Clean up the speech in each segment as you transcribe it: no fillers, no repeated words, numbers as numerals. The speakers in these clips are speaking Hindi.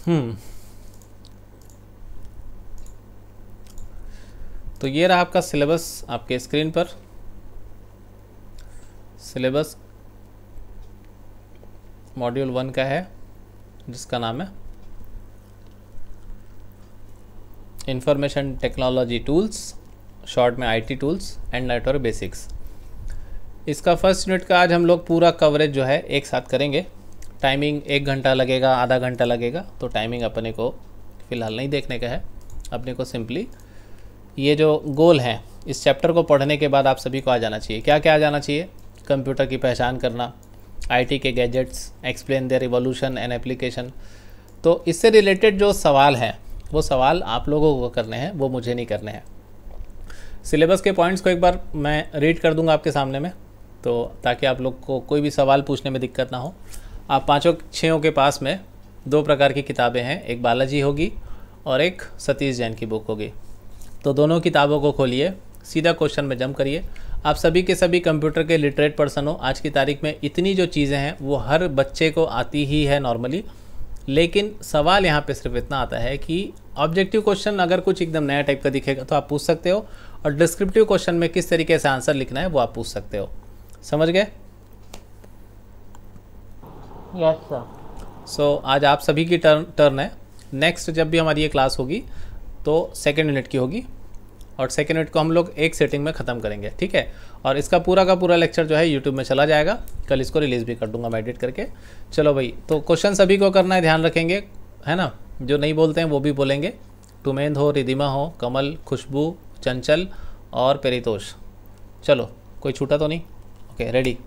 हम्म तो ये रहा आपका सिलेबस आपके स्क्रीन पर। सिलेबस मॉड्यूल 1 का है, जिसका नाम है इंफॉर्मेशन टेक्नोलॉजी टूल्स, शॉर्ट में IT tools and network basics. इसका फर्स्ट यूनिट का आज हम लोग पूरा कवरेज जो है एक साथ करेंगे। टाइमिंग 1 घंटा लगेगा, आधा घंटा लगेगा, तो टाइमिंग अपने को फ़िलहाल नहीं देखने का है। अपने को सिंपली ये जो गोल है, इस चैप्टर को पढ़ने के बाद आप सभी को आ जाना चाहिए। क्या क्या आ जाना चाहिए? कंप्यूटर की पहचान करना, आईटी के gadgets, explain their evolution and application. तो इससे रिलेटेड जो सवाल हैं वो सवाल आप लोगों को करने हैं, वो मुझे नहीं करने हैं। सिलेबस के पॉइंट्स को एक बार मैं रीड कर दूंगा आपके सामने में, तो ताकि आप लोग को कोई भी सवाल पूछने में दिक्कत ना हो। आप पाँचों छयों के पास में 2 प्रकार की किताबें हैं, एक बालाजी होगी और एक सतीश जैन की बुक होगी। तो दोनों किताबों को खोलिए, सीधा क्वेश्चन में जंप करिए। आप सभी के सभी कंप्यूटर के लिटरेट पर्सन हो। आज की तारीख में इतनी जो चीज़ें हैं वो हर बच्चे को आती ही है नॉर्मली, लेकिन सवाल यहाँ पे सिर्फ इतना आता है कि ऑब्जेक्टिव क्वेश्चन अगर कुछ एकदम नया टाइप का दिखेगा तो आप पूछ सकते हो, और डिस्क्रिप्टिव क्वेश्चन में किस तरीके से आंसर लिखना है वो आप पूछ सकते हो। समझ गए? Yes sir. सो आज आप सभी की टर्न है। नेक्स्ट जब भी हमारी ये क्लास होगी तो सेकेंड यूनिट की होगी, और सेकेंड यूनिट को हम लोग एक सेटिंग में ख़त्म करेंगे, ठीक है। और इसका पूरा का पूरा लेक्चर जो है यूट्यूब में चला जाएगा। कल इसको रिलीज़ भी कर दूंगा मैं एडिट करके। चलो भाई, तो क्वेश्चन सभी को करना है, ध्यान रखेंगे, है ना। जो नहीं बोलते हैं वो भी बोलेंगे। टुमेंद हो, रिदिमा हो, कमल, खुशबू, चंचल और परितोष। चलो, कोई छूटा तो नहीं? Okay, ready.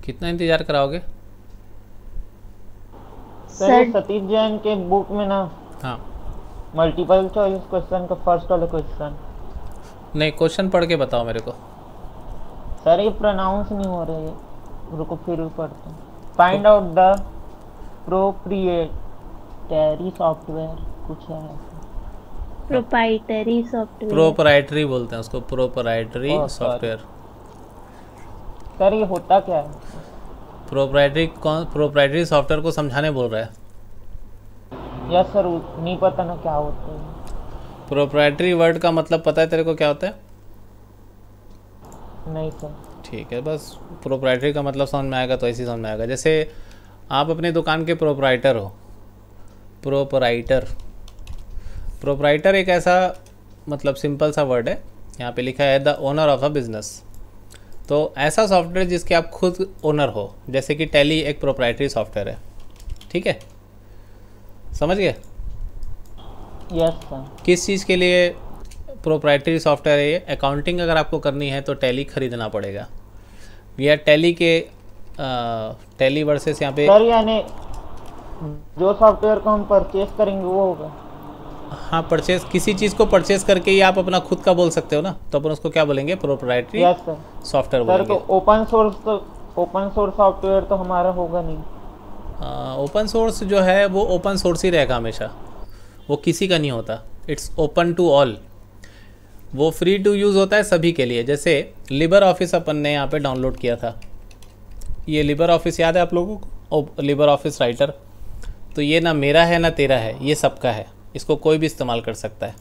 कितना इंतज़ार कराओगे? सर सतीश जैन के बुक में ना हाँ, मल्टीपल चॉइस क्वेश्चन का फर्स्ट वाला क्वेश्चन। नहीं, क्वेश्चन पढ़ के बताओ मेरे को। सर ये प्रोनाउंस नहीं हो रहे, रुको फिर भी पढ़ते हैं। Find out the proprietary software, कुछ है प्रोप्राइटरी सॉफ्टवेयर। प्रोपराइटरी बोलते हैं उसको, प्रोपराइटरी सॉफ्टवेयर। सर ये होता क्या है? प्रोपराइटरी सॉफ्टवेयर को समझाने बोल रहा है। यस सर, नहीं पता ना क्या होता है। प्रोपराइटरी वर्ड का मतलब पता है तेरे को क्या होता है? नहीं सर। ठीक है, बस प्रोपराइटरी का मतलब समझ में आएगा तो ऐसे ही समझ में आएगा। जैसे आप अपने दुकान के प्रोपराइटर हो। प्रोपराइटर एक ऐसा मतलब सिंपल सा वर्ड है, यहाँ पे लिखा है the owner of a business. तो ऐसा सॉफ्टवेयर जिसके आप खुद ओनर हो, जैसे कि टैली एक प्रोपराइटरी सॉफ्टवेयर है, ठीक है। समझ गए? Yes sir. किस चीज़ के लिए प्रोपराइटरी सॉफ्टवेयर है ये? अकाउंटिंग अगर आपको करनी है तो टैली खरीदना पड़ेगा, या टैली के टैली वर्सेस यहाँ पे। सर यानी जो सॉफ्टवेयर को हम परचेज करेंगे वो होगा? हाँ, परचेज, किसी चीज़ को परचेज करके ही आप अपना खुद का बोल सकते हो ना, तो अपन उसको क्या बोलेंगे? प्रोपराइटरी सॉफ्टवेयर बोलेंगे। सर, तो ओपन सोर्स सॉफ्टवेयर तो हमारा होगा नहीं। ओपन सोर्स जो है वो ओपन सोर्स ही रहेगा हमेशा, वो किसी का नहीं होता। इट्स ओपन टू ऑल, वो फ्री टू यूज़ होता है सभी के लिए। जैसे लिबर ऑफिस अपन ने यहाँ पे डाउनलोड किया था, ये लिबर ऑफिस याद है आप लोगों को? लिबर ऑफिस राइटर, तो ये ना मेरा है ना तेरा है, ये सबका है, इसको कोई भी इस्तेमाल कर सकता है।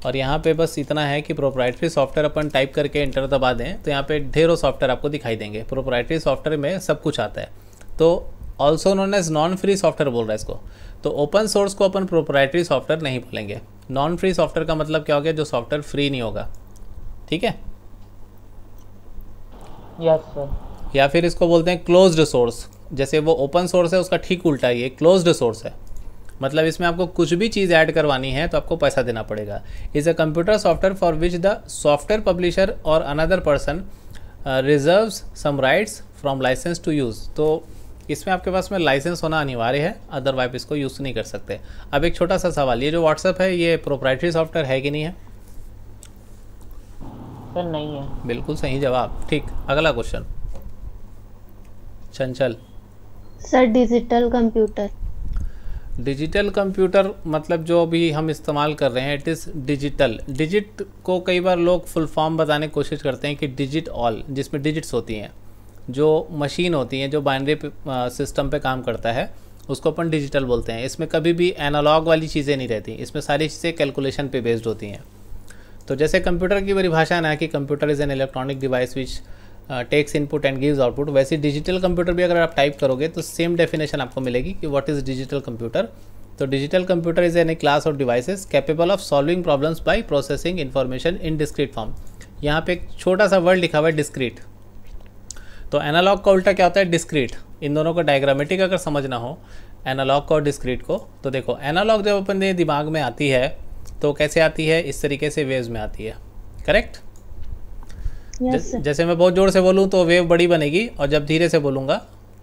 और यहाँ पे बस इतना है कि प्रोपराइटरी सॉफ्टवेयर अपन टाइप करके एंटर दबा दें तो यहाँ पे ढेरों सॉफ्टवेयर आपको दिखाई देंगे। प्रोपराइटरी सॉफ्टवेयर में सब कुछ आता है, तो also known as non free software बोल रहा है इसको। तो ओपन सोर्स को अपन प्रोपराइटरी सॉफ्टवेयर नहीं बोलेंगे। नॉन फ्री सॉफ्टवेयर का मतलब क्या हो गया? जो सॉफ्टवेयर फ्री नहीं होगा, ठीक है। Yes sir. या फिर इसको बोलते हैं क्लोज्ड सोर्स। जैसे वो ओपन सोर्स है उसका ठीक उल्टा ये क्लोज्ड सोर्स है, मतलब इसमें आपको कुछ भी चीज़ ऐड करवानी है तो आपको पैसा देना पड़ेगा। Is a computer software for which the software publisher और another person reserves some rights from licence to use. तो इसमें आपके पास में लाइसेंस होना अनिवार्य है, अदरवाइज इसको यूज़ नहीं कर सकते। अब एक छोटा सा सवाल, ये जो व्हाट्सएप है ये प्रोप्राइटरी सॉफ्टवेयर है कि नहीं है? सर नहीं है। बिल्कुल सही जवाब, ठीक। अगला क्वेश्चन, चंचल। Sir digital computer. Digital computer मतलब जो अभी हम इस्तेमाल कर रहे हैं इट इज़ डिजिटल। डिजिट को कई बार लोग फुल फॉर्म बताने की कोशिश करते हैं कि डिजिट ऑल, जिसमें डिजिट्स होती हैं, जो मशीन होती हैं, जो बाइनरी सिस्टम पे काम करता है उसको अपन डिजिटल बोलते हैं। इसमें कभी भी एनालॉग वाली चीज़ें नहीं रहती, इसमें सारी चीज़ें कैलकुलेशन पे बेस्ड होती हैं। तो जैसे कंप्यूटर की परिभाषा है ना कि computer is an electronic device which takes input and gives output, वैसे डिजिटल कंप्यूटर भी अगर आप टाइप करोगे तो सेम डेफिनेशन आपको मिलेगी कि व्हाट इज़ डिजिटल कंप्यूटर। तो digital computer is an a class of devices capable of solving problems by processing information in discrete form. यहाँ पे एक छोटा सा वर्ड लिखा हुआ है डिस्क्रीट। तो एनालॉग का उल्टा क्या होता है? डिस्क्रीट। इन दोनों को डायग्रामेटिक अगर समझना हो, एनालॉग को और डिस्क्रीट को, तो देखो एनालॉग जब अपने दिमाग में आती है तो कैसे आती है? इस तरीके से वेव्स में आती है, करेक्ट? जैसे मैं बहुत ज़ोर से बोलूँ तो वेव बड़ी बनेगी और जब धीरे से बोलूँगा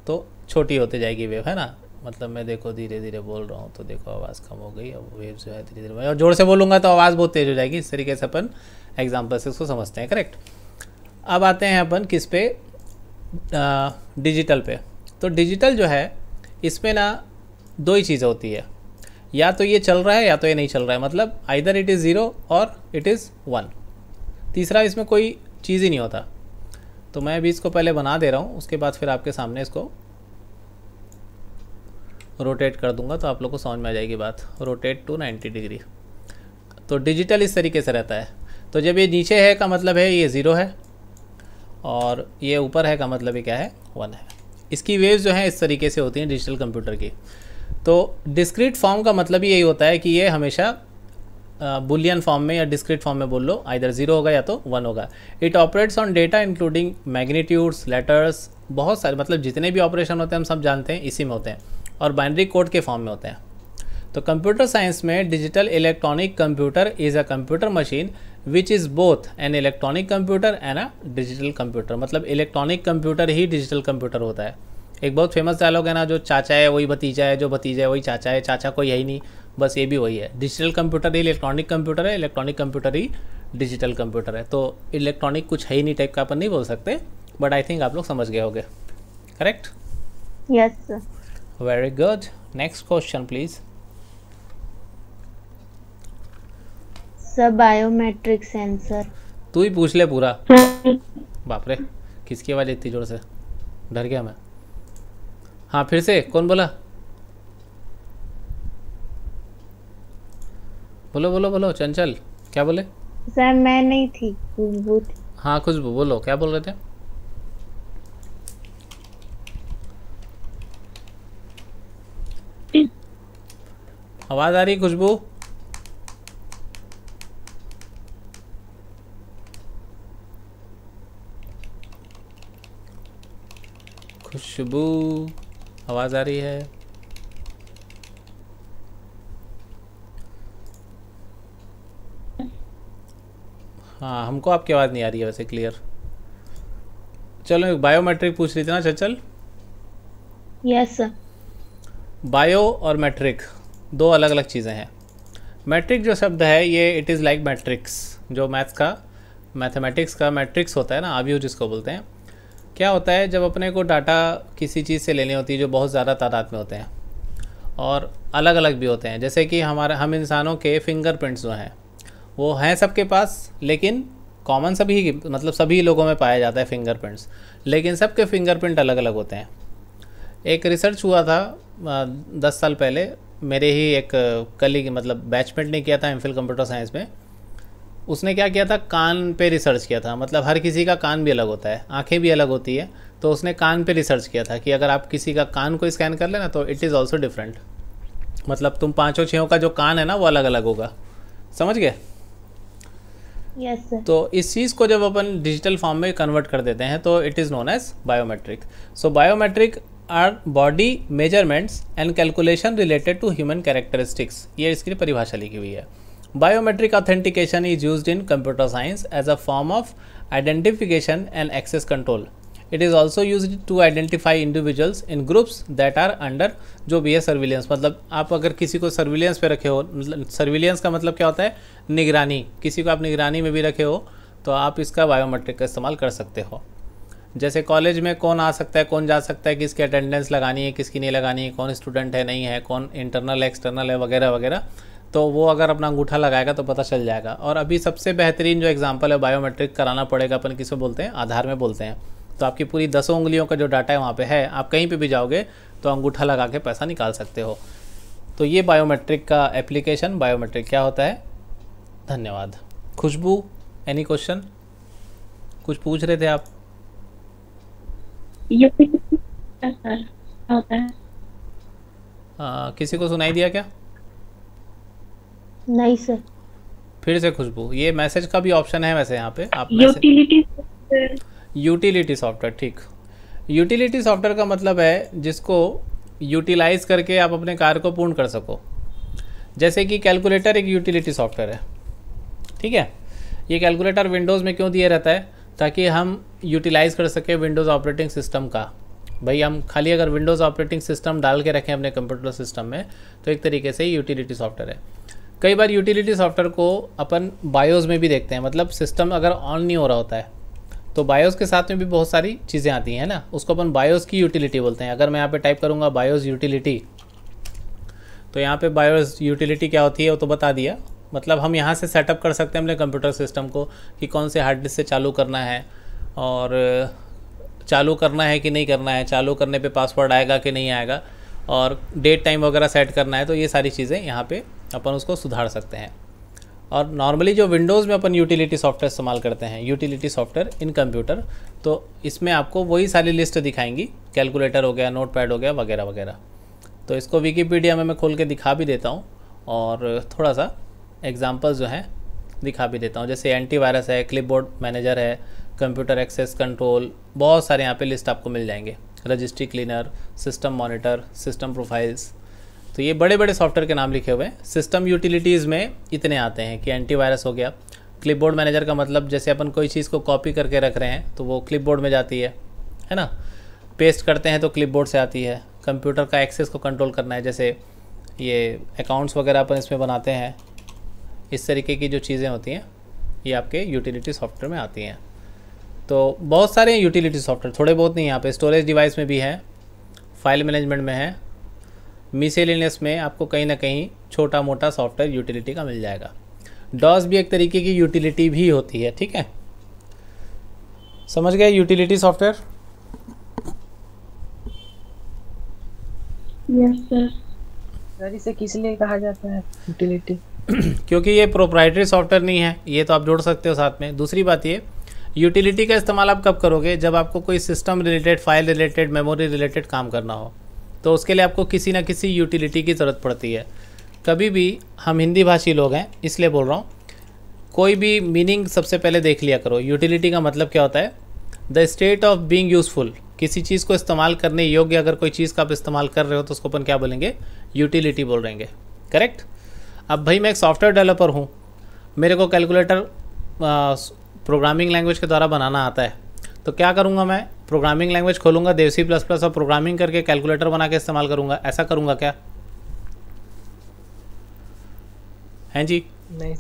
तो छोटी होती जाएगी वेव, है ना? मतलब मैं देखो धीरे धीरे बोल रहा हूँ तो देखो आवाज़ कम हो गई, अब वेव जो है धीरे धीरे, और ज़ोर से बोलूँगा तो आवाज़ बहुत तेज़ हो जाएगी। इस तरीके से अपन एग्जाम्पल से इसको समझते हैं, करेक्ट? अब आते हैं अपन किस पे? डिजिटल पे। तो डिजिटल जो है इसमें ना दो ही चीज़ें होती है, या तो ये चल रहा है या तो ये नहीं चल रहा है, मतलब आइदर इट इज़ ज़ीरो और इट इज़ वन। तीसरा इसमें कोई चीज़ ही नहीं होता। तो मैं अभी इसको पहले बना दे रहा हूँ, उसके बाद फिर आपके सामने इसको रोटेट कर दूंगा तो आप लोग को समझ में आ जाएगी बात। Rotate to 90 degree. तो डिजिटल इस तरीके से रहता है। तो जब ये नीचे है का मतलब है ये ज़ीरो है, और ये ऊपर है का मतलब ये क्या है? वन है। इसकी वेव्स जो हैं इस तरीके से होती हैं डिजिटल कंप्यूटर की। तो डिस्क्रीट फॉर्म का मतलब यही होता है कि ये हमेशा बुलियन फॉर्म में या डिस्क्रीट फॉर्म में बोल लो, आइदर ज़ीरो होगा या तो वन होगा। It operates on data including magnitudes, letters, बहुत सारे, मतलब जितने भी ऑपरेशन होते हैं हम सब जानते हैं इसी में होते हैं, और बाइनरी कोड के फॉर्म में होते हैं। तो कंप्यूटर साइंस में digital electronic computer is a computer machine which is both an electronic computer and a digital computer. मतलब इलेक्ट्रॉनिक कंप्यूटर ही डिजिटल कंप्यूटर होता है। एक बहुत फेमस डायलॉग है ना, जो चाचा है वही भतीजा है, जो भतीजा है वही चाचा है, चाचा कोई है ही नहीं, बस ये भी वही है। डिजिटल कंप्यूटर ही इलेक्ट्रॉनिक कंप्यूटर है, इलेक्ट्रॉनिक कंप्यूटर ही डिजिटल कंप्यूटर है। तो इलेक्ट्रॉनिक कुछ है ही नहीं टाइप का अपन नहीं बोल सकते, बट आई थिंक आप लोग समझ गए होंगे, correct? Yes sir. Very good. Next question please. Sir biometric sensor. तू ही पूछ ले पूरा। बाप रे, किसकी आवाज़ इतनी जोर से? डर गया मैं। हाँ फिर से, कौन बोला? बोलो बोलो बोलो चंचल, क्या बोले? सर मैं नहीं थी, खुशबू थी। हाँ खुशबू, बोलो क्या बोल रहे थे? आवाज़ आ रही खुशबू? खुशबू आवाज़ आ रही है? हाँ हमको आपकी आवाज़ नहीं आ रही है वैसे क्लियर। चलो बायोमेट्रिक पूछ रही थी ना चंचल? Yes sir. बायो और मैट्रिक दो अलग अलग चीज़ें हैं। मैट्रिक जो शब्द है ये इट इज़ लाइक मैट्रिक्स, जो मैथ्स का, मैथमेटिक्स का मैट्रिक्स होता है ना, आव्यूह जिसको बोलते हैं। क्या होता है, जब अपने को डाटा किसी चीज़ से लेनी होती है जो बहुत ज़्यादा तादाद में होते हैं और अलग अलग भी होते हैं, जैसे कि हम इंसानों के फिंगरप्रिंट्स जो हैं वो हैं सबके पास, लेकिन कॉमन सभी, मतलब सभी लोगों में पाया जाता है फिंगरप्रिंट्स, लेकिन सबके फिंगरप्रिंट अलग अलग होते हैं। एक रिसर्च हुआ था 10 साल पहले, मेरे ही एक कलीग, मतलब बैचमेट ने किया था एमफिल कंप्यूटर साइंस में। उसने क्या किया था, कान पे रिसर्च किया था। मतलब हर किसी का कान भी अलग होता है, आंखें भी अलग होती है, तो उसने कान पे रिसर्च किया था कि अगर आप किसी का कान को स्कैन कर लेना तो इट इज़ ऑल्सो डिफरेंट। मतलब तुम पाँचों छयों का जो कान है ना वो अलग अलग होगा, समझ गए? Yes sir. तो इस चीज़ को जब अपन डिजिटल फॉर्म में कन्वर्ट कर देते हैं तो it is known as biometric. So biometric are body measurements and calculation related to human characteristics, ये इसकी परिभाषा लिखी हुई है। Biometric authentication is used in computer science as a form of identification and access control. It is also used to identify individuals in groups that are under, जो भी है सर्विलेंस। मतलब आप अगर किसी को सर्विलेंस पे रखे हो, मतलब सर्विलेंस का मतलब क्या होता है, निगरानी, किसी को आप निगरानी में भी रखे हो तो आप इसका बायोमेट्रिक का इस्तेमाल कर सकते हो। जैसे कॉलेज में कौन आ सकता है, कौन जा सकता है, किसकी अटेंडेंस लगानी है, किसकी नहीं लगानी है, कौन स्टूडेंट है नहीं है, कौन इंटरनल एक्सटर्नल है वगैरह वगैरह, तो वो अगर अपना अंगूठा लगाएगा तो पता चल जाएगा। और अभी सबसे बेहतरीन जो एग्जांपल है, बायोमेट्रिक कराना पड़ेगा, अपन किसे बोलते हैं, आधार में बोलते हैं। तो आपकी पूरी 10 उंगलियों का जो डाटा है वहाँ पे है, आप कहीं पे भी जाओगे तो अंगूठा लगा के पैसा निकाल सकते हो। तो ये बायोमेट्रिक का एप्लीकेशन, बायोमेट्रिक क्या होता है। धन्यवाद। खुशबू, एनी क्वेश्चन, कुछ पूछ रहे थे आप? यूटिलिटी सर होता है। किसी को सुनाई दिया क्या? नहीं सर। फिर से खुशबू, ये मैसेज का भी ऑप्शन है वैसे यहाँ पे, आप यूटिलिटी यूटिलिटी सॉफ्टवेयर, ठीक। यूटिलिटी सॉफ्टवेयर का मतलब है जिसको यूटिलाइज करके आप अपने कार्य को पूर्ण कर सको। जैसे कि कैलकुलेटर एक यूटिलिटी सॉफ्टवेयर है, ठीक है। ये कैलकुलेटर विंडोज़ में क्यों दिया रहता है, ताकि हम यूटिलाइज़ कर सकें विंडोज़ ऑपरेटिंग सिस्टम का। भाई हम खाली अगर विंडोज़ ऑपरेटिंग सिस्टम डाल के रखें अपने कंप्यूटर सिस्टम में, तो एक तरीके से यूटिलिटी सॉफ्टवेयर है। कई बार यूटिलिटी सॉफ्टवेयर को अपन बायोस में भी देखते हैं, मतलब सिस्टम अगर ऑन नहीं हो रहा होता है तो बायोस के साथ में भी बहुत सारी चीज़ें आती हैं ना, उसको अपन बायोस की यूटिलिटी बोलते हैं। अगर मैं यहाँ पे टाइप करूँगा बायोस यूटिलिटी, तो यहाँ पे बायोस यूटिलिटी क्या होती है वो तो बता दिया। मतलब हम यहाँ से सेटअप कर सकते हैं अपने कंप्यूटर सिस्टम को कि कौन से हार्ड डिस्क से चालू करना है, और चालू करना है कि नहीं करना है, चालू करने पे पासवर्ड आएगा कि नहीं आएगा, और डेट टाइम वगैरह सेट करना है। तो ये सारी चीज़ें यहाँ पे अपन उसको सुधार सकते हैं। और नॉर्मली जो विंडोज़ में अपन यूटिलिटी सॉफ्टवेयर इस्तेमाल करते हैं, यूटिलिटी सॉफ्टवेयर इन कंप्यूटर, तो इसमें आपको वही सारी लिस्ट दिखाएंगी, कैलकुलेटर हो गया, नोटपैड हो गया वगैरह वगैरह। तो इसको विकीपीडिया में मैं खोल के दिखा भी देता हूँ, और थोड़ा सा एग्जांपल्स जो हैं दिखा भी देता हूँ। जैसे एंटीवायरस है, क्लिपबोर्ड मैनेजर है, कंप्यूटर एक्सेस कंट्रोल, बहुत सारे यहाँ पे लिस्ट आपको मिल जाएंगे। Registry cleaner, system monitor, system profiles, तो ये बड़े बड़े सॉफ्टवेयर के नाम लिखे हुए हैं। सिस्टम यूटिलिटीज़ में इतने आते हैं कि एंटीवायरस हो गया। क्लिपबोर्ड मैनेजर का मतलब जैसे अपन कोई चीज़ को कॉपी करके रख रहे हैं तो वो क्लिपबोर्ड में जाती है ना। पेस्ट करते हैं तो क्लिपबोर्ड से आती है। कंप्यूटर का एक्सेस को कंट्रोल करना है, जैसे ये अकाउंट्स वगैरह अपन इसमें बनाते हैं, इस तरीके की जो चीज़ें होती हैं ये आपके यूटिलिटी सॉफ्टवेयर में आती हैं। तो बहुत सारे यूटिलिटी सॉफ्टवेयर, थोड़े बहुत नहीं, यहाँ पे स्टोरेज डिवाइस में भी है, फाइल मैनेजमेंट में है, मिसेलेनियस में आपको कहीं ना कहीं छोटा मोटा सॉफ्टवेयर यूटिलिटी का मिल जाएगा। डॉस भी एक तरीके की यूटिलिटी भी होती है, ठीक है। समझ गए utility software? Yes sir. Sir इसे किस लिए कहा जाता है यूटिलिटी? क्योंकि ये प्रोप्राइटरी सॉफ्टवेयर नहीं है, ये तो आप जोड़ सकते हो साथ में। दूसरी बात ये, यूटिलिटी का इस्तेमाल आप कब करोगे, जब आपको कोई system related, file related, memory related काम करना हो, तो उसके लिए आपको किसी ना किसी यूटिलिटी की ज़रूरत पड़ती है। कभी भी, हम हिंदी भाषी लोग हैं इसलिए बोल रहा हूँ, कोई भी मीनिंग सबसे पहले देख लिया करो। यूटिलिटी का मतलब क्या होता है, the state of being useful, किसी चीज़ को इस्तेमाल करने योग्य अगर कोई चीज़ का आप इस्तेमाल कर रहे हो तो उसको अपन क्या बोलेंगे, यूटिलिटी बोल रहेंगे, करेक्ट। अब भाई मैं एक सॉफ्टवेयर डेवलपर हूँ, मेरे को कैलकुलेटर प्रोग्रामिंग लैंग्वेज के द्वारा बनाना आता है, तो क्या करूँगा, मैं प्रोग्रामिंग लैंग्वेज खोलूँगा देव C++ और प्रोग्रामिंग करके कैलकुलेटर बना के इस्तेमाल करूँगा, ऐसा करूँगा क्या? हैं जी? नहीं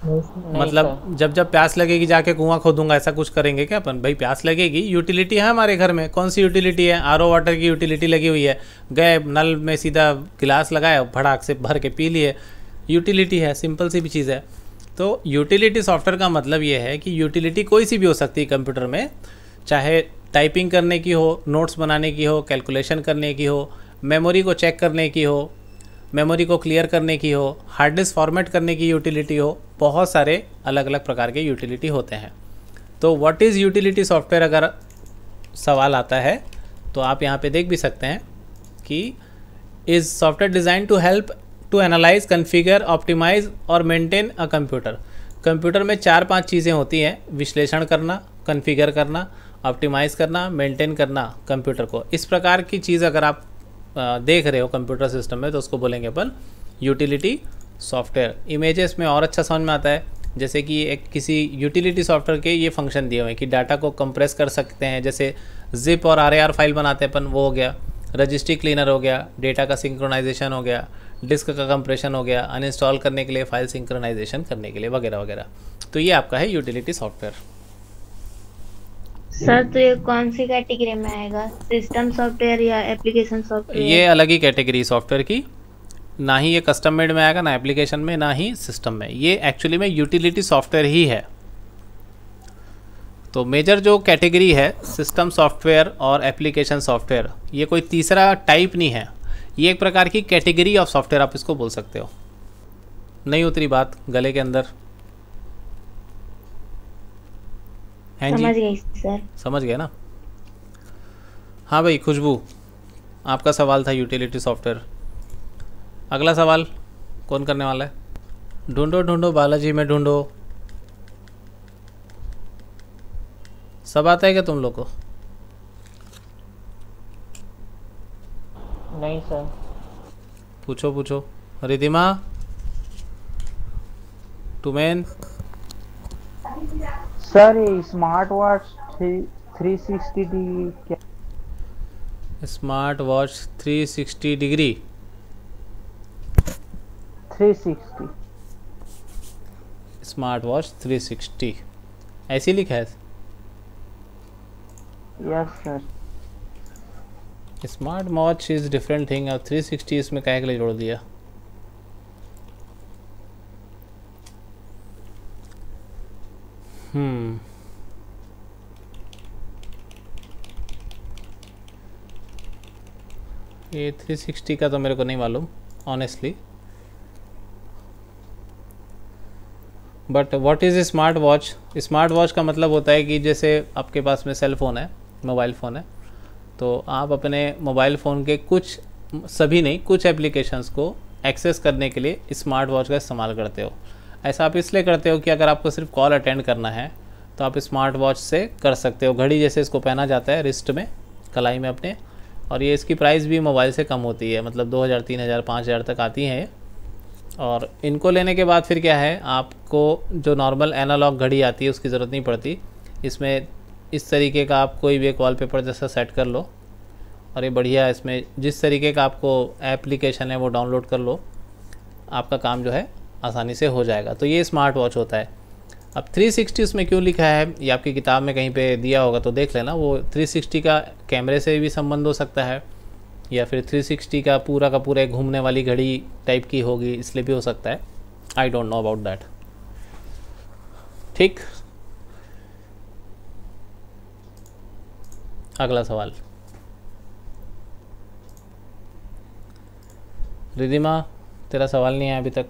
मतलब जब जब प्यास लगेगी जाके कुआं खोदूंगा, ऐसा कुछ करेंगे क्या अपन? भाई प्यास लगेगी, यूटिलिटी है हमारे घर में। कौन सी यूटिलिटी है? RO वाटर की यूटिलिटी लगी हुई है, गए नल में सीधा गिलास लगाया, भड़ाक से भर के पी लिए, यूटिलिटी है, सिंपल सी भी चीज़ है। तो यूटिलिटी सॉफ्टवेयर का मतलब ये है कि यूटिलिटी कोई सी भी हो सकती है कंप्यूटर में, चाहे टाइपिंग करने की हो, नोट्स बनाने की हो, कैलकुलेशन करने की हो, मेमोरी को चेक करने की हो, मेमोरी को क्लियर करने की हो, हार्ड डिस्क फॉर्मेट करने की यूटिलिटी हो, बहुत सारे अलग अलग प्रकार के यूटिलिटी होते हैं। तो व्हाट इज़ यूटिलिटी सॉफ्टवेयर अगर सवाल आता है तो आप यहाँ पे देख भी सकते हैं कि is software design to help to analyse, configure, optimise और मेंटेन अ कंप्यूटर। कंप्यूटर में 4-5 चीज़ें होती हैं, विश्लेषण करना, कन्फिगर करना, ऑप्टिमाइज़ करना, मेंटेन करना कंप्यूटर को। इस प्रकार की चीज़ अगर आप देख रहे हो कंप्यूटर सिस्टम में तो उसको बोलेंगे अपन यूटिलिटी सॉफ्टवेयर। इमेजेस में और अच्छा समझ में आता है, जैसे कि एक किसी यूटिलिटी सॉफ्टवेयर के ये फंक्शन दिए हुए हैं कि डाटा को कंप्रेस कर सकते हैं, जैसे जिप और RAR फाइल बनाते हैं अपन, वो हो गया। रजिस्ट्री क्लीनर हो गया, डेटा का सिंक्रोनाइजेशन हो गया, डिस्क का कंप्रेशन हो गया, अनइंस्टॉल करने के लिए, फाइल सिंक्रोनाइजेशन करने के लिए वगैरह वगैरह। तो ये आपका है यूटिलिटी सॉफ्टवेयर। सर तो ये कौन सी कैटेगरी में आएगा, सिस्टम सॉफ्टवेयर या एप्लीकेशन ये सॉफ्टवेयर? अलग ही कैटेगरी सॉफ्टवेयर की, ना ही ये कस्टम मेड में आएगा, ना एप्लीकेशन में, ना ही सिस्टम में। ये एक्चुअली में यूटिलिटी सॉफ्टवेयर ही है। तो मेजर जो कैटेगरी है सिस्टम सॉफ्टवेयर और एप्लीकेशन सॉफ्टवेयर, ये कोई तीसरा टाइप नहीं है, ये एक प्रकार की कैटेगरी ऑफ सॉफ्टवेयर आप इसको बोल सकते हो। नहीं उतरी बात गले के अंदर? हैं समझ जी, गई सर। समझ गए ना? हाँ भाई खुशबू, आपका सवाल था यूटिलिटी सॉफ्टवेयर। अगला सवाल कौन करने वाला है? ढूंढो ढूंढो बालाजी में ढूंढो। सब आता है क्या तुम लोग को? नहीं सर। पूछो पूछो। रिधिमा, टुमेन, सर ये स्मार्ट वॉच 360 डिग्री क्या? Smart watch 360 degree 360। Smart watch 360 ऐसी लिखा है। Yes sir. Smart watch is different thing, और 360 इसमें काहे के लिए जोड़ दिया? ये 360 का तो मेरे को नहीं मालूम honestly. But what is smart watch? Smart watch का मतलब होता है कि जैसे आपके पास में सेल फ़ोन है, मोबाइल फ़ोन है, तो आप अपने मोबाइल फ़ोन के कुछ, सभी नहीं, कुछ एप्लीकेशंस को एक्सेस करने के लिए स्मार्ट वॉच का इस्तेमाल करते हो। ऐसा आप इसलिए करते हो कि अगर आपको सिर्फ कॉल अटेंड करना है तो आप स्मार्ट वॉच से कर सकते हो। घड़ी जैसे इसको पहना जाता है रिस्ट में, कलाई में अपने, और ये इसकी प्राइस भी मोबाइल से कम होती है, मतलब 2000, 3000, 5000 तक आती हैं। और इनको लेने के बाद फिर क्या है, आपको जो नॉर्मल एनालॉग घड़ी आती है उसकी ज़रूरत नहीं पड़ती। इसमें इस तरीके का आप कोई भी वॉलपेपर जैसा सेट कर लो, और ये बढ़िया, इसमें जिस तरीके का आपको एप्लीकेशन है वो डाउनलोड कर लो, आपका काम जो है आसानी से हो जाएगा। तो ये स्मार्ट वॉच होता है। अब 360 उसमें क्यों लिखा है, ये आपकी किताब में कहीं पे दिया होगा तो देख लेना। वो 360 का कैमरे से भी संबंध हो सकता है, या फिर 360 का पूरा एक घूमने वाली घड़ी टाइप की होगी, इसलिए भी हो सकता है। I don't know about that. ठीक, अगला सवाल। रिधिमा, तेरा सवाल नहीं है अभी तक।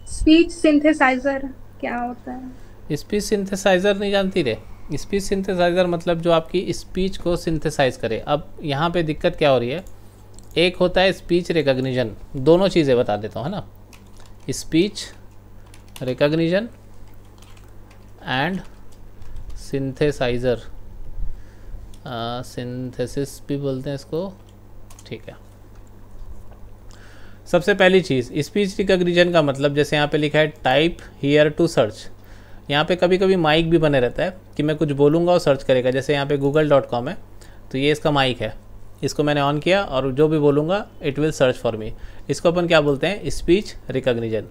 स्पीच सिंथेसाइजर क्या होता है? स्पीच सिंथेसाइज़र नहीं जानती रे? स्पीच सिंथेसाइज़र मतलब जो आपकी स्पीच को सिंथेसाइज करे। अब यहाँ पे दिक्कत क्या हो रही है, एक होता है स्पीच रिकग्निशन, दोनों चीज़ें बता देता हूँ, है ना। Speech recognition and synthesiser, synthesis भी बोलते हैं इसको, ठीक है। सबसे पहली चीज़, स्पीच रिकग्निशन का मतलब जैसे यहाँ पे लिखा है टाइप हियर टू सर्च। यहाँ पे कभी कभी माइक भी बने रहता है कि मैं कुछ बोलूँगा और सर्च करेगा। जैसे यहाँ पे google.com है, तो ये इसका माइक है, इसको मैंने ऑन किया और जो भी बोलूँगा it will search for me. इसको अपन क्या बोलते हैं, स्पीच रिकग्निशन।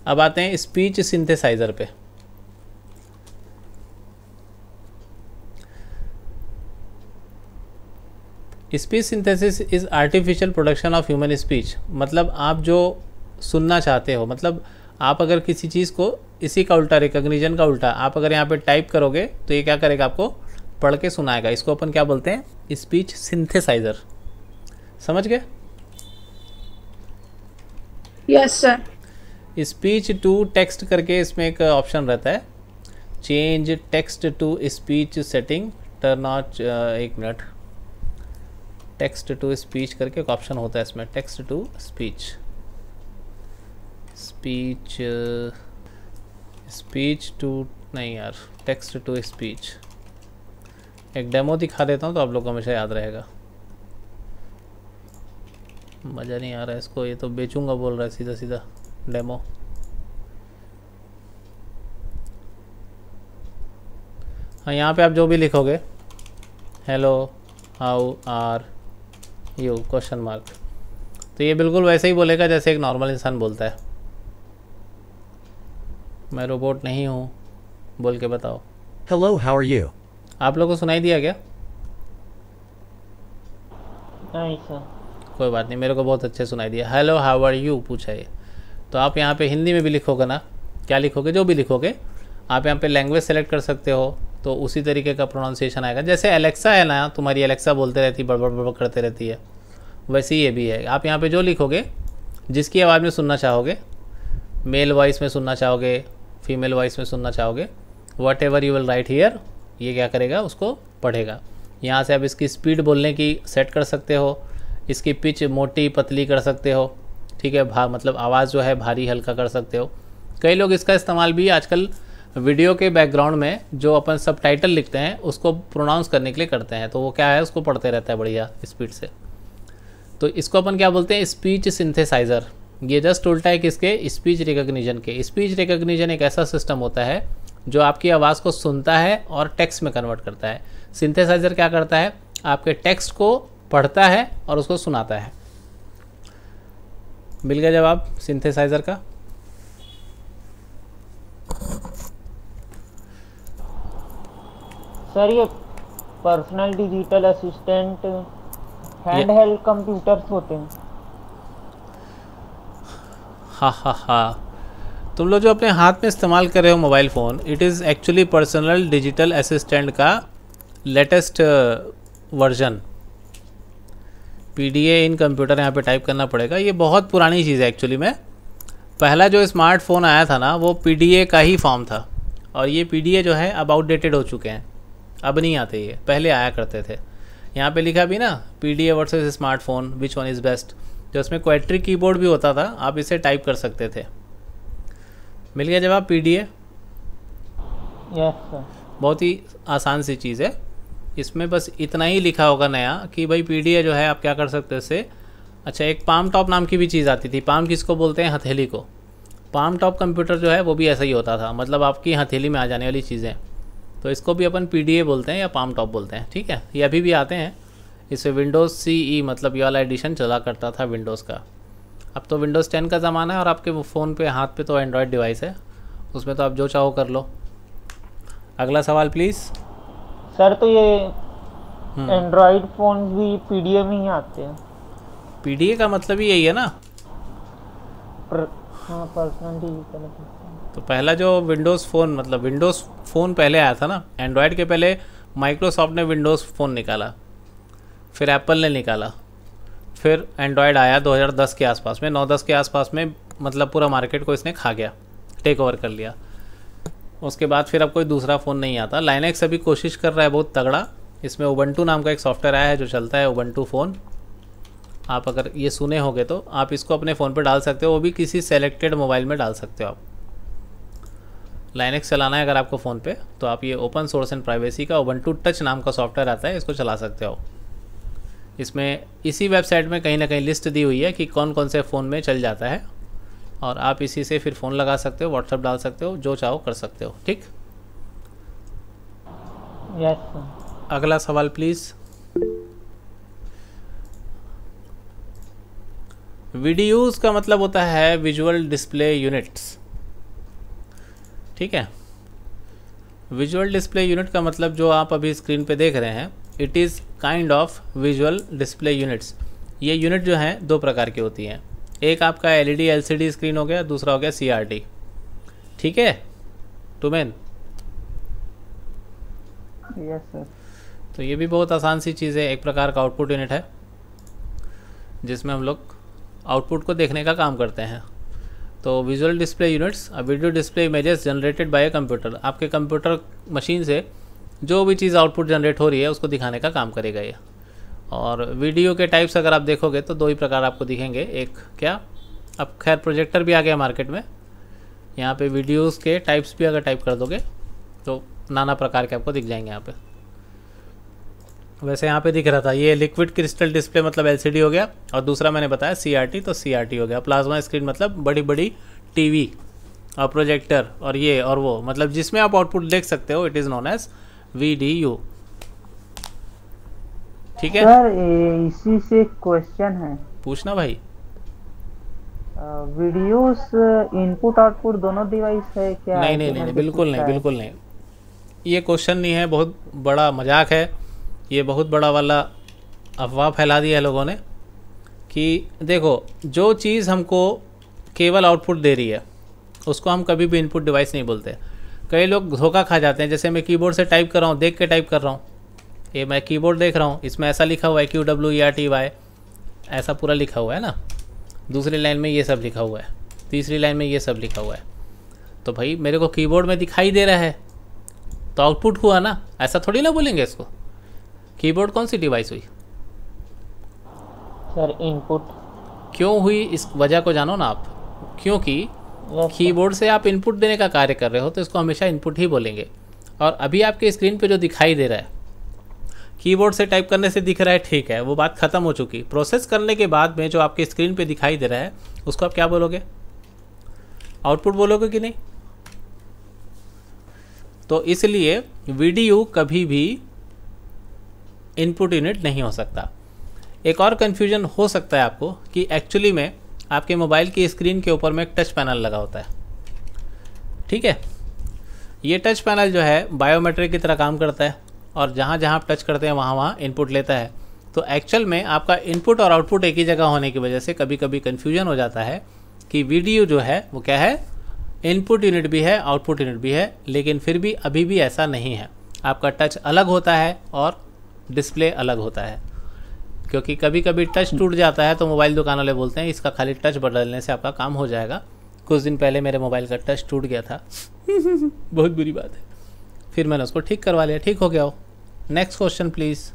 अब आते हैं स्पीच सिंथेसाइज़र पे। Speech synthesis is artificial production of human speech. मतलब आप जो सुनना चाहते हो, मतलब आप अगर किसी चीज़ को, इसी का उल्टा, रिकग्निशन का उल्टा, आप अगर यहाँ पे टाइप करोगे तो ये क्या करेगा, आपको पढ़ के सुनाएगा। इसको अपन क्या बोलते हैं, स्पीच सिंथेसाइज़र। समझ गए? Yes sir. Speech to text करके इसमें एक ऑप्शन रहता है, change text to speech setting, turn on, एक मिनट, टेक्स्ट टू स्पीच करके एक ऑप्शन होता है इसमें, text to speech, speech speech to, नहीं यार, टेक्स्ट टू स्पीच। एक डेमो दिखा देता हूँ तो आप लोग को हमेशा याद रहेगा। मज़ा नहीं आ रहा है इसको, ये तो बेचूंगा बोल रहा है सीधा सीधा डेमो। हाँ, यहाँ पे आप जो भी लिखोगे, hello how are you, question mark, तो ये बिल्कुल वैसे ही बोलेगा जैसे एक नॉर्मल इंसान बोलता है। मैं रोबोट नहीं हूँ, बोल के बताओ। Hello, how are you? आप लोगों को सुनाई दिया क्या? नहीं सर। कोई बात नहीं, मेरे को बहुत अच्छे सुनाई दिया। हेलो हाउ आर यू पूछा है। तो आप यहाँ पे हिंदी में भी लिखोगे ना, क्या लिखोगे, जो भी लिखोगे आप यहाँ पे लैंग्वेज सेलेक्ट कर सकते हो, तो उसी तरीके का प्रोनाउंसिएशन आएगा। जैसे एलेक्सा है ना, तुम्हारी एलेक्सा बोलते रहती है, बड़बड़ बड़बड़ करते रहती है, वैसे ही ये भी है। आप यहाँ पे जो लिखोगे, जिसकी आवाज़ में सुनना चाहोगे, मेल वॉइस में सुनना चाहोगे, फीमेल वॉइस में सुनना चाहोगे, what ever you will write here, ये क्या करेगा, उसको पढ़ेगा। यहाँ से आप इसकी स्पीड बोलने की सेट कर सकते हो, इसकी पिच मोटी पतली कर सकते हो, ठीक है, मतलब आवाज़ जो है भारी हल्का कर सकते हो। कई लोग इसका इस्तेमाल भी आजकल वीडियो के बैकग्राउंड में जो अपन सबटाइटल लिखते हैं उसको प्रोनाउंस करने के लिए करते हैं, तो वो क्या है, उसको पढ़ते रहता है बढ़िया स्पीड से। तो इसको अपन क्या बोलते हैं, स्पीच सिंथेसाइज़र। ये जस्ट उल्टा है किसके, स्पीच रिकग्निशन के। स्पीच रिकग्निशन एक ऐसा सिस्टम होता है जो आपकी आवाज़ को सुनता है और टेक्स्ट में कन्वर्ट करता है। सिंथेसाइज़र क्या करता है, आपके टेक्स्ट को पढ़ता है और उसको सुनाता है। मिल गया जवाब सिंथेसाइज़र का। सर ये personal digital assistant hand held computers होते हैं। हाँ, तुम लोग जो अपने हाथ में इस्तेमाल कर रहे हो mobile phone, it is actually personal digital assistant का latest version. PDA in computer यहाँ पे टाइप करना पड़ेगा। ये बहुत पुरानी चीज़ है एक्चुअली में। पहला जो स्मार्टफोन आया था ना, वो PDA का ही फॉर्म था, और ये PDA जो है अब आउटडेटेड हो चुके हैं, अब नहीं आते, ये पहले आया करते थे। यहाँ पे लिखा भी ना, PDA versus smartphone which one is best, जो उसमें क्वाड्री कीबोर्ड भी होता था, आप इसे टाइप कर सकते थे। मिल गया जवाब PDA। Yes sir. बहुत ही आसान सी चीज़ है, इसमें बस इतना ही लिखा होगा नया कि भाई PDA जो है आप क्या कर सकते हो इससे। अच्छा, एक पाम टॉप नाम की भी चीज़ आती थी। पाम किसको बोलते हैं, हथेली को। पाम टॉप कंप्यूटर जो है वो भी ऐसा ही होता था, मतलब आपकी हथेली में आ जाने वाली चीज़ें, तो इसको भी अपन PDA बोलते हैं या पाम टॉप बोलते हैं, ठीक है। ये अभी भी आते हैं। इससे विंडोज़ CE मतलब ये वाला एडिशन चला करता था विंडोज़ का। अब तो विंडोज़ 10 का ज़माना है, और आपके वो फ़ोन पे हाथ पे तो एंड्रॉयड डिवाइस है, उसमें तो आप जो चाहो कर लो। अगला सवाल प्लीज़। सर तो ये एंड्रॉइड फोन भी PDA में ही आते हैं। PDA का मतलब ही यही है ना। हाँ, पर्सनल डिजिटल असिस्टेंट। तो पहला जो विंडोज़ फ़ोन, मतलब विंडोज़ फ़ोन पहले आया था ना, एंड्रॉयड के पहले माइक्रोसॉफ्ट ने विंडोज़ फ़ोन निकाला, फिर एप्पल ने निकाला, फिर एंड्रॉयड आया 2010 के आसपास में, 9-10 के आसपास में, मतलब पूरा मार्केट को इसने खा गया, टेक ओवर कर लिया। उसके बाद फिर अब कोई दूसरा फ़ोन नहीं आता। लाइनेक्स अभी कोशिश कर रहा है बहुत तगड़ा, इसमें उबंटू नाम का एक सॉफ्टवेयर आया है जो चलता है, उबंटू फ़ोन। आप अगर ये सुने होंगे तो आप इसको अपने फ़ोन पर डाल सकते हो, वो भी किसी सेलेक्टेड मोबाइल में डाल सकते हो आप। लाइनेक्स चलाना है अगर आपको फ़ोन पे, तो आप ये ओपन सोर्स एंड प्राइवेसी का उबंटू टच नाम का सॉफ्टवेयर आता है, इसको चला सकते हो। इसमें इसी वेबसाइट में कहीं ना कहीं लिस्ट दी हुई है कि कौन कौन से फ़ोन में चल जाता है, और आप इसी से फिर फ़ोन लगा सकते हो, व्हाट्सएप डाल सकते हो, जो चाहो कर सकते हो, ठीक। Yes sir. अगला सवाल प्लीज़। वीडियोस का मतलब होता है विजुअल डिस्प्ले यूनिट्स, ठीक है। विजुअल डिस्प्ले यूनिट का मतलब जो आप अभी स्क्रीन पे देख रहे हैं, it is kind of visual display units. ये यूनिट जो हैं दो प्रकार की होती हैं, एक आपका LED LCD स्क्रीन हो गया, दूसरा हो गया CRT, ठीक है टूमेन। Yes sir. तो ये भी बहुत आसान सी चीज़ है, एक प्रकार का आउटपुट यूनिट है जिसमें हम लोग आउटपुट को देखने का काम करते हैं। तो visual display units, a video display images generated by a computer. आपके कंप्यूटर मशीन से जो भी चीज़ आउटपुट जनरेट हो रही है उसको दिखाने का काम करेगा ये। और वीडियो के टाइप्स अगर आप देखोगे तो दो ही प्रकार आपको दिखेंगे, एक क्या, अब खैर प्रोजेक्टर भी आ गया मार्केट में, यहाँ पे वीडियोस के टाइप्स भी अगर टाइप कर दोगे तो नाना प्रकार के आपको दिख जाएंगे यहाँ पे। वैसे यहाँ पे दिख रहा था ये लिक्विड क्रिस्टल डिस्प्ले मतलब LCD हो गया, और दूसरा मैंने बताया CRT, तो CRT हो गया। प्लाज्मा स्क्रीन मतलब बड़ी बड़ी TV और प्रोजेक्टर और ये और वो, मतलब जिसमें आप आउटपुट देख सकते हो, it is known as VDU, ठीक है। सर इसी से क्वेश्चन है, पूछना भाई। वीडियोस इनपुट आउटपुट दोनों डिवाइस है क्या? नहीं नहीं नहीं, बिल्कुल नहीं, बिल्कुल नहीं। ये क्वेश्चन नहीं है, बहुत बड़ा मजाक है ये, बहुत बड़ा वाला अफवाह फैला दिया है लोगों ने कि देखो जो चीज़ हमको केवल आउटपुट दे रही है उसको हम कभी भी इनपुट डिवाइस नहीं बोलते। कई लोग धोखा खा जाते हैं, जैसे मैं कीबोर्ड से टाइप कर रहा हूँ, देख के टाइप कर रहा हूँ, ये मैं कीबोर्ड देख रहा हूँ, इसमें ऐसा लिखा हुआ है QWERTY, ऐसा पूरा लिखा हुआ है ना, दूसरी लाइन में ये सब लिखा हुआ है, तीसरी लाइन में ये सब लिखा हुआ है, तो भाई मेरे को कीबोर्ड में दिखाई दे रहा है तो आउटपुट हुआ ना, ऐसा थोड़ी ना बोलेंगे इसको। कीबोर्ड कौन सी डिवाइस हुई सर? इनपुट। क्यों हुई इस वजह को जानो ना आप, क्योंकि कीबोर्ड से आप इनपुट देने का कार्य कर रहे हो तो इसको हमेशा इनपुट ही बोलेंगे। और अभी आपके स्क्रीन पे जो दिखाई दे रहा है कीबोर्ड से टाइप करने से दिख रहा है, ठीक है, वो बात ख़त्म हो चुकी। प्रोसेस करने के बाद में जो आपके स्क्रीन पे दिखाई दे रहा है उसको आप क्या बोलोगे? आउटपुट बोलोगे कि नहीं? तो इसलिए VDU कभी भी इनपुट यूनिट नहीं हो सकता। एक और कन्फ्यूजन हो सकता है आपको कि एक्चुअली में आपके मोबाइल की स्क्रीन के ऊपर में एक टच पैनल लगा होता है, ठीक है। ये टच पैनल जो है बायोमेट्रिक की तरह काम करता है और जहाँ जहाँ आप टच करते हैं वहाँ वहाँ इनपुट लेता है। तो एक्चुअल में आपका इनपुट और आउटपुट एक ही जगह होने की वजह से कभी कभी कन्फ्यूजन हो जाता है कि VDU जो है वो क्या है, इनपुट यूनिट भी है आउटपुट यूनिट भी है, लेकिन फिर भी अभी भी ऐसा नहीं है। आपका टच अलग होता है और डिस्प्ले अलग होता है, क्योंकि कभी कभी टच टूट जाता है तो मोबाइल दुकान वाले बोलते हैं इसका खाली टच बदलने से आपका काम हो जाएगा। कुछ दिन पहले मेरे मोबाइल का टच टूट गया था बहुत बुरी बात है, फिर मैंने उसको ठीक करवा लिया, ठीक हो गया हो। Next question please.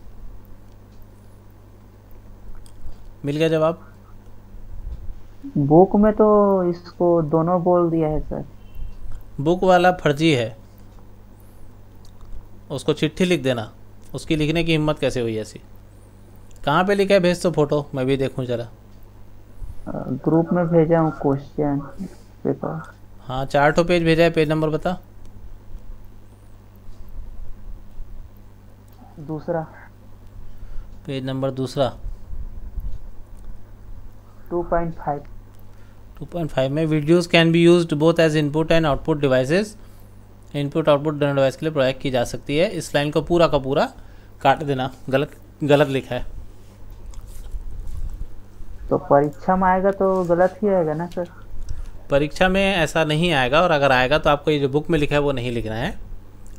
मिल गया जवाब? बुक में तो इसको दोनों बोल दिया है सर। बुक वाला फर्जी है, उसको चिट्ठी लिख देना। उसकी लिखने की हिम्मत कैसे हुई ऐसी? कहाँ पे लिखा है? भेज तो फोटो मैं भी देखूं जरा। ग्रुप में भेजा हूँ क्वेश्चन पेपर। हाँ 4 पेज भेजा है, पेज नंबर बता। दूसरा पेज नंबर दूसरा 2.5। 2.5 में videos can be used both as input and output devices. Input output दोनों डिवाइस के लिए प्रोवाइड की जा सकती है। इस लाइन को पूरा का पूरा काट देना, गलत लिखा है। तो परीक्षा में आएगा तो गलत ही आएगा ना सर? परीक्षा में ऐसा नहीं आएगा, और अगर आएगा तो आपको ये जो बुक में लिखा है वो नहीं लिखना है,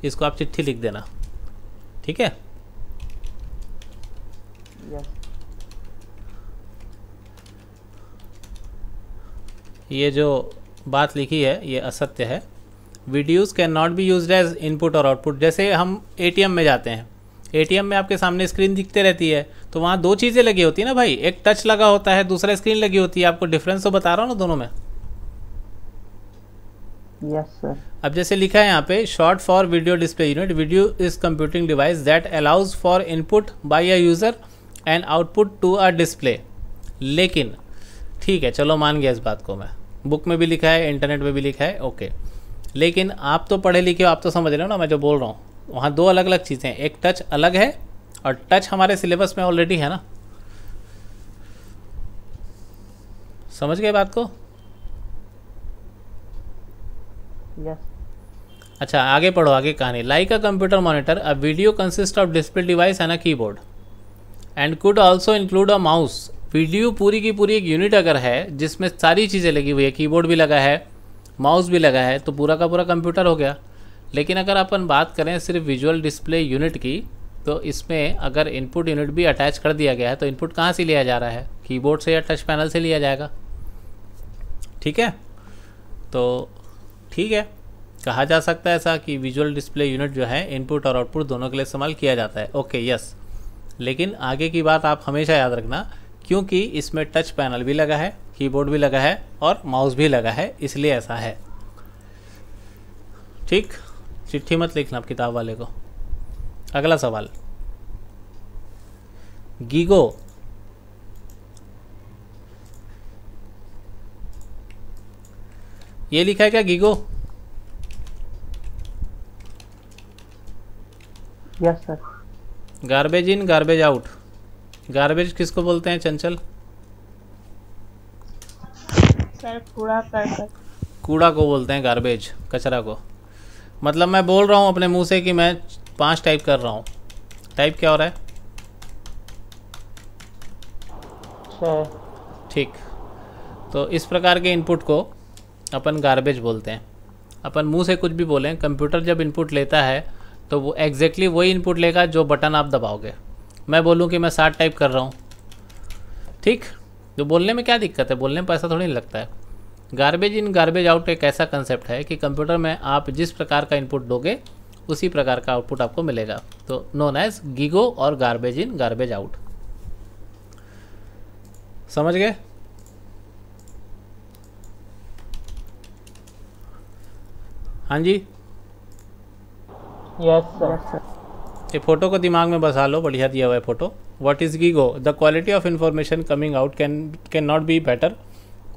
इसको आप चिट्ठी लिख देना, ठीक है। यस। ये जो बात लिखी है ये असत्य है। Videos can not be used as input और आउटपुट। जैसे हम ATM में जाते हैं, ATM में आपके सामने स्क्रीन दिखते रहती है, तो वहाँ 2 चीज़ें लगी होती है ना भाई, एक टच लगा होता है, दूसरा स्क्रीन लगी होती है। आपको डिफरेंस तो बता रहा हूँ ना दोनों में। Yes sir. अब जैसे लिखा है यहाँ पे, short for video display unit, video is computing device that allows for input by a user and output to a display. लेकिन ठीक है, चलो मान गया इस बात को मैं, बुक में भी लिखा है, इंटरनेट में भी लिखा है, ओके। लेकिन आप तो पढ़े लिखे हो, आप तो समझ रहे हो ना मैं जो बोल रहा हूँ। वहाँ 2 अलग अलग चीज़ें हैं, एक टच अलग है और टच हमारे सिलेबस में ऑलरेडी है ना। समझ गए बात को? यस। अच्छा आगे पढ़ो, आगे कहानी। Like a computer monitor, a video consist of display device and a keyboard and could also include a mouse. Video पूरी की पूरी एक यूनिट अगर है जिसमें सारी चीज़ें लगी हुई है, कीबोर्ड भी लगा है, माउस भी लगा है, तो पूरा का पूरा कंप्यूटर हो गया। लेकिन अगर अपन बात करें सिर्फ विजुअल डिस्प्ले यूनिट की, तो इसमें अगर इनपुट यूनिट भी अटैच कर दिया गया है तो इनपुट कहाँ से लिया जा रहा है? कीबोर्ड से या टच पैनल से लिया जाएगा, ठीक है। तो ठीक है, कहा जा सकता है ऐसा कि विजुअल डिस्प्ले यूनिट जो है इनपुट और आउटपुट दोनों के लिए इस्तेमाल किया जाता है, ओके यस। लेकिन आगे की बात आप हमेशा याद रखना, क्योंकि इसमें टच पैनल भी लगा है, कीबोर्ड भी लगा है और माउस भी लगा है, इसलिए ऐसा है, ठीक। चिट्ठी मत लिखना आप किताब वाले को। अगला सवाल, गीगो ये लिखा है क्या? GIGO? Yes sir. Garbage in garbage out. Garbage किसको बोलते हैं चंचल? सर कूड़ा करकट। कूड़ा को बोलते हैं गार्बेज, कचरा को। मतलब मैं बोल रहा हूँ अपने मुंह से कि मैं 5 टाइप कर रहा हूँ, टाइप क्या हो रहा है? 6। ठीक। तो इस प्रकार के इनपुट को अपन गार्बेज बोलते हैं। अपन मुंह से कुछ भी बोलें, कंप्यूटर जब इनपुट लेता है तो वो एग्जैक्टली वही इनपुट लेगा जो बटन आप दबाओगे। मैं बोलूँ कि मैं 60 टाइप कर रहा हूँ, ठीक, जो बोलने में क्या दिक्कत है, बोलने में पैसा थोड़ी नहीं लगता है। गार्बेज इन गार्बेज आउट एक ऐसा कंसेप्ट है कि कंप्यूटर में आप जिस प्रकार का इनपुट दोगे उसी प्रकार का आउटपुट आपको मिलेगा, तो नोन एज गीगो और गार्बेज इन गार्बेज आउट। समझ गए? हाँ जी, यस सर। ये फोटो को दिमाग में बसा लो, बढ़िया दिया हुआ है photo. What is GIGO? The quality of information coming out can not be better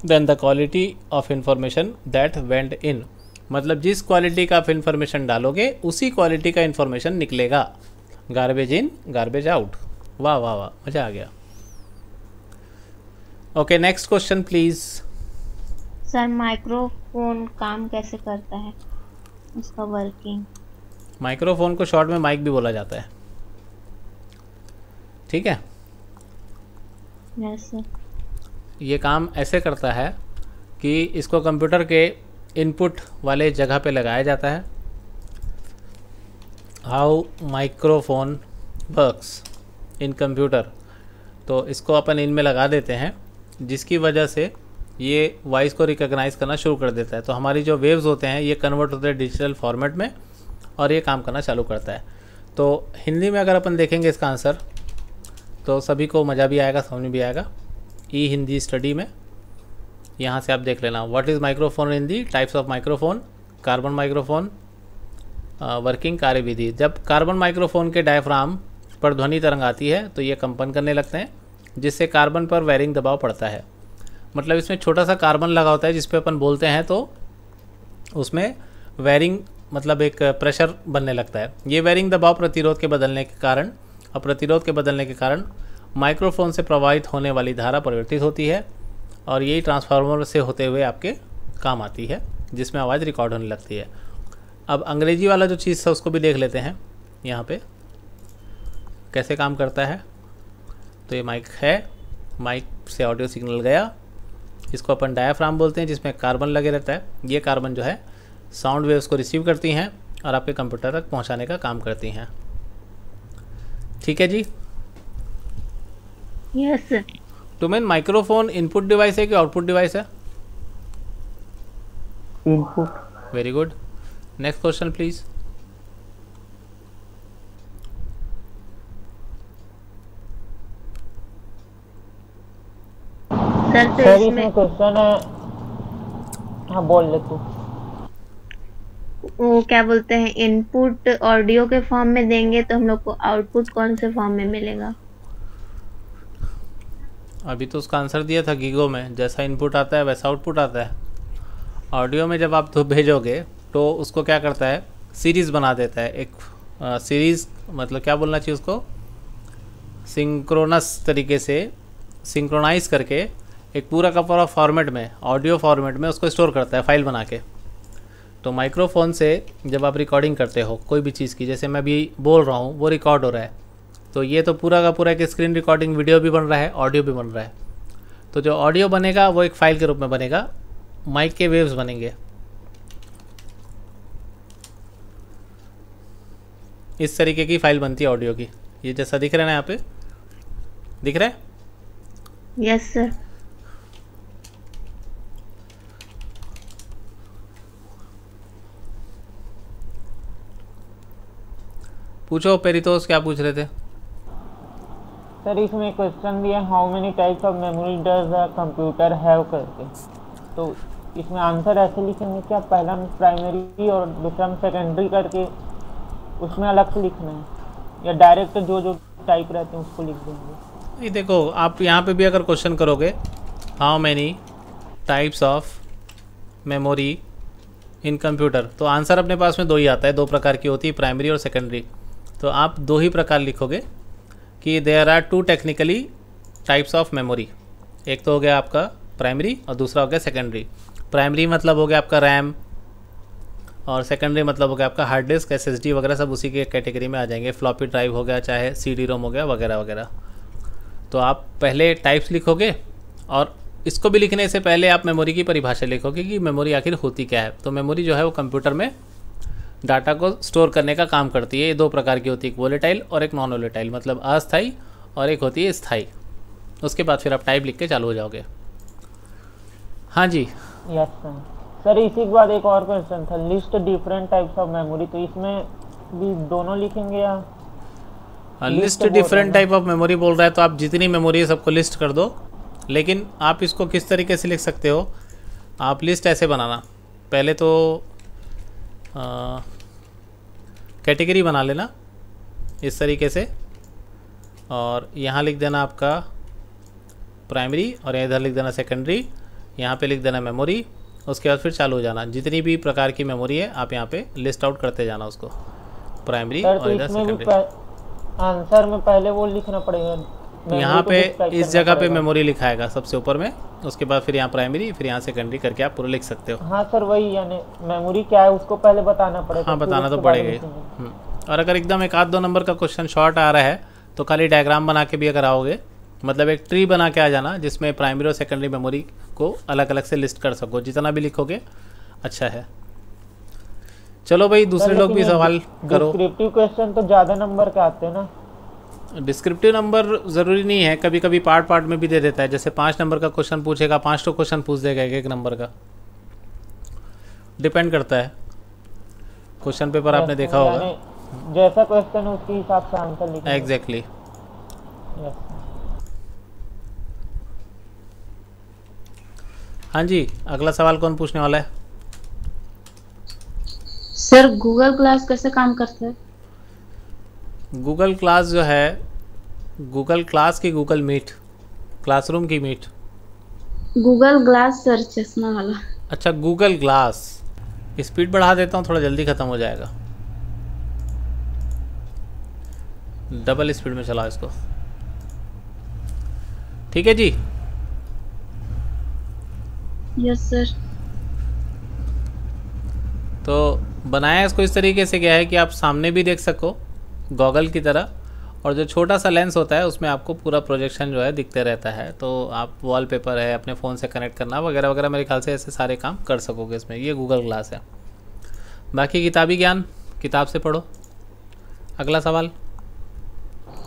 than the quality of information that went in. मतलब जिस क्वालिटी का आप इंफॉर्मेशन डालोगे उसी क्वालिटी का इंफॉर्मेशन निकलेगा। Garbage in garbage out. वाह वाह वाह, मज़ा आ गया। Okay, next question please. Sir microphone काम कैसे करता है, उसका वर्किंग? माइक्रोफोन को शॉर्ट में माइक भी बोला जाता है, ठीक है। Yes sir. ये काम ऐसे करता है कि इसको कंप्यूटर के इनपुट वाले जगह पे लगाया जाता है। How microphone works in computer, तो इसको अपन इनमें लगा देते हैं, जिसकी वजह से ये वॉइस को रिकॉग्नाइज करना शुरू कर देता है। तो हमारी जो वेव्स होते हैं ये कन्वर्ट होते हैं डिजिटल फॉर्मेट में और ये काम करना चालू करता है। तो हिंदी में अगर अपन देखेंगे इसका आंसर तो सभी को मज़ा भी आएगा, समझ में भी आएगा। ई हिंदी स्टडी में यहाँ से आप देख लेना। What is microphone in Hindi, types of microphone, carbon microphone, working कार्यविधि। जब कार्बन माइक्रोफोन के डायफ्राम पर ध्वनि तरंग आती है तो ये कंपन करने लगते हैं, जिससे कार्बन पर वैरिंग दबाव पड़ता है। मतलब इसमें छोटा सा कार्बन लगा होता है जिस पे अपन बोलते हैं तो उसमें वैरिंग मतलब एक प्रेशर बनने लगता है। ये वैरिंग दबाव प्रतिरोध के बदलने के कारण और प्रतिरोध के बदलने के कारण माइक्रोफोन से प्रवाहित होने वाली धारा परिवर्तित होती है और यही ट्रांसफार्मर से होते हुए आपके काम आती है, जिसमें आवाज़ रिकॉर्ड होने लगती है। अब अंग्रेजी वाला जो चीज़ था उसको भी देख लेते हैं यहाँ पे कैसे काम करता है। तो ये माइक है, माइक से ऑडियो सिग्नल गया, इसको अपन डायाफ्राम बोलते हैं, जिसमें कार्बन लगे रहता है। ये कार्बन जो है साउंड वेव्स को रिसीव करती हैं और आपके कंप्यूटर तक पहुंचाने का काम करती हैं। ठीक है जी। Yes sir. तो मेन माइक्रोफोन इनपुट डिवाइस है कि आउटपुट डिवाइस है? Input. Very good. Next question please. Sir तो सर इसमें इसमें क्वेश्चन है, हाँ बोल ले तू। वो क्या बोलते हैं, इनपुट ऑडियो के फॉर्म में देंगे तो हम लोग को आउटपुट कौन से फॉर्म में मिलेगा? अभी तो उसका आंसर दिया था गीगो में, जैसा इनपुट आता है वैसा आउटपुट आता है। ऑडियो में जब आप तो भेजोगे तो उसको क्या करता है, सीरीज़ बना देता है। एक सीरीज़ मतलब क्या बोलना चाहिए उसको, सिंक्रोनस तरीके से सिंक्रोनाइज करके एक पूरा का पूरा फॉर्मेट में, ऑडियो फॉर्मेट में उसको स्टोर करता है फाइल बना के। तो माइक्रोफोन से जब आप रिकॉर्डिंग करते हो कोई भी चीज़ की, जैसे मैं अभी बोल रहा हूँ वो रिकॉर्ड हो रहा है, तो ये तो पूरा का पूरा एक स्क्रीन रिकॉर्डिंग, वीडियो भी बन रहा है, ऑडियो भी बन रहा है। तो जो ऑडियो बनेगा वो एक फ़ाइल के रूप में बनेगा, माइक के वेव्स बनेंगे। इस तरीके की फ़ाइल बनती है ऑडियो की। ये जैसा दिख रहा है ना, यहाँ पे दिख रहा है? Yes sir. पूछो पेरितोस, क्या पूछ रहे थे? सर इसमें क्वेश्चन दिया, how many types of memory does a computer have करके। तो इसमें आंसर ऐसे लिखेंगे क्या, पहला में प्राइमरी और दूसरा में सेकेंडरी करके उसमें अलग से लिखना है, या डायरेक्ट जो जो टाइप रहते हैं उसको लिख देंगे? ये देखो, आप यहाँ पे भी अगर क्वेश्चन करोगे how many types of memory in computer, तो आंसर अपने पास में दो ही आता है, दो प्रकार की होती है, प्राइमरी और सेकेंडरी। तो आप दो ही प्रकार लिखोगे कि there are two technically types of memory. एक तो हो गया आपका प्राइमरी और दूसरा हो गया सेकेंडरी। प्राइमरी मतलब हो गया आपका रैम, और सेकेंडरी मतलब हो गया आपका हार्ड डिस्क, SSD वगैरह सब उसी के कैटेगरी में आ जाएंगे। फ्लॉपी ड्राइव हो गया, चाहे CD-ROM हो गया वगैरह वगैरह। तो आप पहले टाइप्स लिखोगे और इसको भी लिखने से पहले आप मेमोरी की परिभाषा लिखोगे कि मेमोरी आखिर होती क्या है। तो मेमोरी जो है वो कंप्यूटर में डाटा को स्टोर करने का काम करती है। ये 2 प्रकार की होती है, एक वोलेटाइल और एक नॉन वोलेटाइल, मतलब अस्थाई, और एक होती है स्थाई। उसके बाद फिर आप टाइप लिख के चालू हो जाओगे। हाँ जी। Yes sir. सर इसी के बाद एक और क्वेश्चन था, list different types of memory, तो इसमें भी दोनों लिखेंगे या? List different type of memory बोल रहा है तो आप जितनी मेमोरी है सबको लिस्ट कर दो। लेकिन आप इसको किस तरीके से लिख सकते हो, आप लिस्ट ऐसे बनाना, पहले तो कैटेगरी बना लेना इस तरीके से, और यहाँ लिख देना आपका प्राइमरी और इधर लिख देना सेकेंडरी, यहाँ पे लिख देना मेमोरी। उसके बाद फिर चालू हो जाना, जितनी भी प्रकार की मेमोरी है आप यहाँ पे लिस्ट आउट करते जाना उसको, प्राइमरी और इधर सेकेंडरी। आंसर में पहले वो लिखना पड़ेगा, यहाँ पे इस जगह पे मेमोरी लिखाएगा सबसे ऊपर में, उसके बाद फिर यहाँ प्राइमरी, फिर यहाँ सेकेंडरी करके आप पूरा लिख सकते हो। हाँ सर वही, यानी मेमोरी क्या है उसको पहले बताना पड़ेगा। हाँ बताना तो पड़ेगा ही। और अगर एकदम 1-2 नंबर का क्वेश्चन शॉर्ट आ रहा है तो खाली डायग्राम बना के भी अगर आओगे, मतलब एक ट्री बना के आ जाना जिसमें प्राइमरी और सेकेंडरी मेमोरी को अलग अलग से लिस्ट कर सको, जितना भी लिखोगे अच्छा है। चलो भाई दूसरे लोग भी सवाल करो। डिस्क्रिप्टिव क्वेश्चन तो ज़्यादा नंबर के आते हैं ना? डिस्क्रिप्टिव नंबर ज़रूरी नहीं है, कभी कभी पार्ट पार्ट में भी दे देता है। जैसे 5 नंबर का क्वेश्चन पूछेगा, 5 तो क्वेश्चन पूछ देगा 1-1 नंबर का, डिपेंड करता है। क्वेश्चन पेपर आपने देखा होगा, जैसा क्वेश्चन है उसके हिसाब से आंसर लिखना। एग्जैक्टली। हाँ जी, अगला सवाल कौन पूछने वाला है? सर गूगल क्लास कैसे काम करता है? गूगल क्लास जो है, गूगल क्लास की गूगल मीट, क्लासरूम की मीट? गूगल ग्लास सर, चश्मा वाला। अच्छा गूगल ग्लास। स्पीड बढ़ा देता हूँ, थोड़ा जल्दी ख़त्म हो जाएगा। डबल स्पीड में चलाओ इसको, ठीक है जी? Yes sir. तो बनाया इसको इस तरीके से गया है कि आप सामने भी देख सको गॉगल की तरह, और जो छोटा सा लेंस होता है उसमें आपको पूरा प्रोजेक्शन जो है दिखते रहता है। तो आप वॉलपेपर है, अपने फ़ोन से कनेक्ट करना वगैरह वगैरह, मेरे ख्याल से ऐसे सारे काम कर सकोगे इसमें। ये गूगल ग्लास है। बाकी किताबी ज्ञान किताब से पढ़ो। अगला सवाल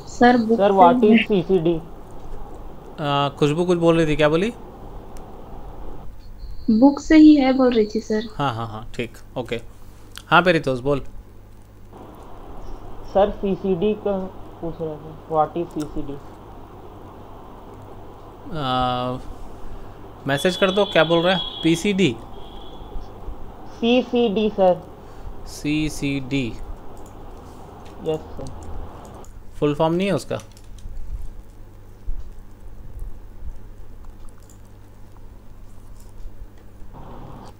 सर व्हाट इज CCD? खुशबू कुछ बोल रही थी, क्या बोली? बुक से ही है बोल रही थी सर। हाँ हाँ हाँ ठीक, ओके। हाँ पेरितोष बोल। सर CCD का पूछ रहे थे, व्हाट इज CCD? मैसेज कर दो, क्या बोल रहा है? PCD? CCD sir. CCD? Yes sir. Full form नहीं है उसका?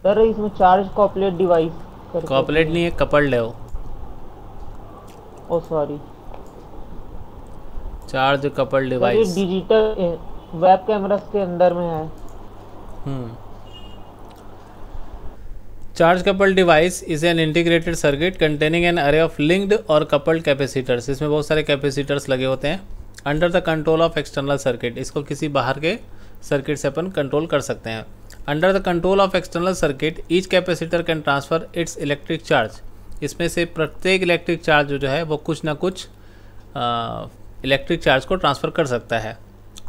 सर इसमें चार्ज कॉपलेट डिवाइस। कॉपलेट नहीं है, कपल्ड है वो। ओ सॉरी, चार्ज कपल्ड डिवाइस। ये डिजिटल वेब कैमरा के अंदर में है। Charge coupled device is an integrated circuit containing N अरे ऑफ लिंक्ड और कपल्ड कैपेसिटर्स। इसमें बहुत सारे कैपेसिटर्स लगे होते हैं। Under the control of external circuit, इसको किसी बाहर के सर्किट से अपन कंट्रोल कर सकते हैं। Under the control of external circuit each capacitor can transfer it's electric charge. इसमें से प्रत्येक इलेक्ट्रिक चार्ज जो है वो कुछ ना कुछ इलेक्ट्रिक चार्ज को ट्रांसफ़र कर सकता है,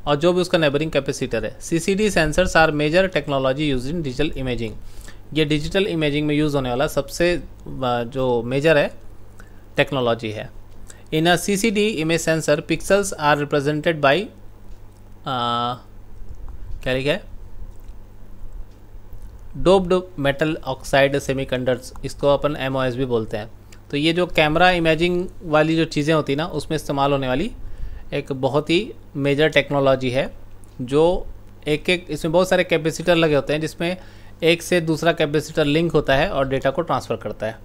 और जो भी उसका नेबरिंग कैपेसिटर है। CCD sensors are major technology use in digital imaging. ये डिजिटल इमेजिंग में यूज़ होने वाला सबसे जो मेजर है टेक्नोलॉजी है। In a CCD image sensor pixels are represented by क्या लिखा है? डोप्ड मेटल ऑक्साइड सेमीकंडक्टर्स, इसको अपन MOS भी बोलते हैं। तो ये जो कैमरा इमेजिंग वाली जो चीज़ें होती ना, उसमें इस्तेमाल होने वाली एक बहुत ही मेजर टेक्नोलॉजी है, जो एक इसमें बहुत सारे कैपेसिटर लगे होते हैं, जिसमें एक से दूसरा कैपेसिटर लिंक होता है और डेटा को ट्रांसफ़र करता है।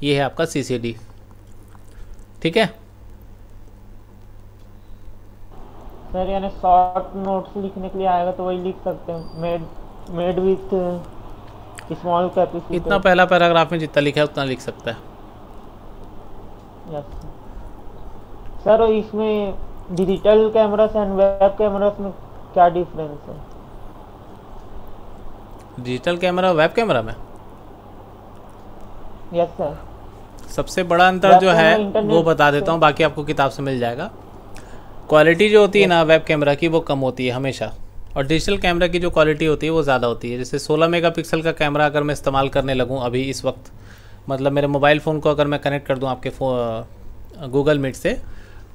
ये है आपका CCD, ठीक है सर? यानी शॉर्ट नोट्स लिखने के लिए आएगा तो वही लिख सकते हैं, मेड विथ स्मॉल कैपेसिटर। इतना पहला पैराग्राफ में जितना लिखा है उतना लिख सकता है। Yes sir. और इसमें digital cameras and web cameras में क्या डिफरेंस है? डिजिटल कैमरा वेब कैमरा में यस सर। सबसे बड़ा अंतर वेब जो है कैमरा इंटरनेट वो बता देता हूँ, बाकी आपको किताब से मिल जाएगा। क्वालिटी जो होती है ना वेब कैमरा की वो कम होती है हमेशा, और डिजिटल कैमरा की जो क्वालिटी होती है वो ज़्यादा होती है। जैसे 16 मेगापिक्सल का कैमरा अगर मैं इस्तेमाल करने लगूँ अभी इस वक्त, मतलब मेरे मोबाइल फ़ोन को अगर मैं कनेक्ट कर दूँ आपके गूगल मीट से,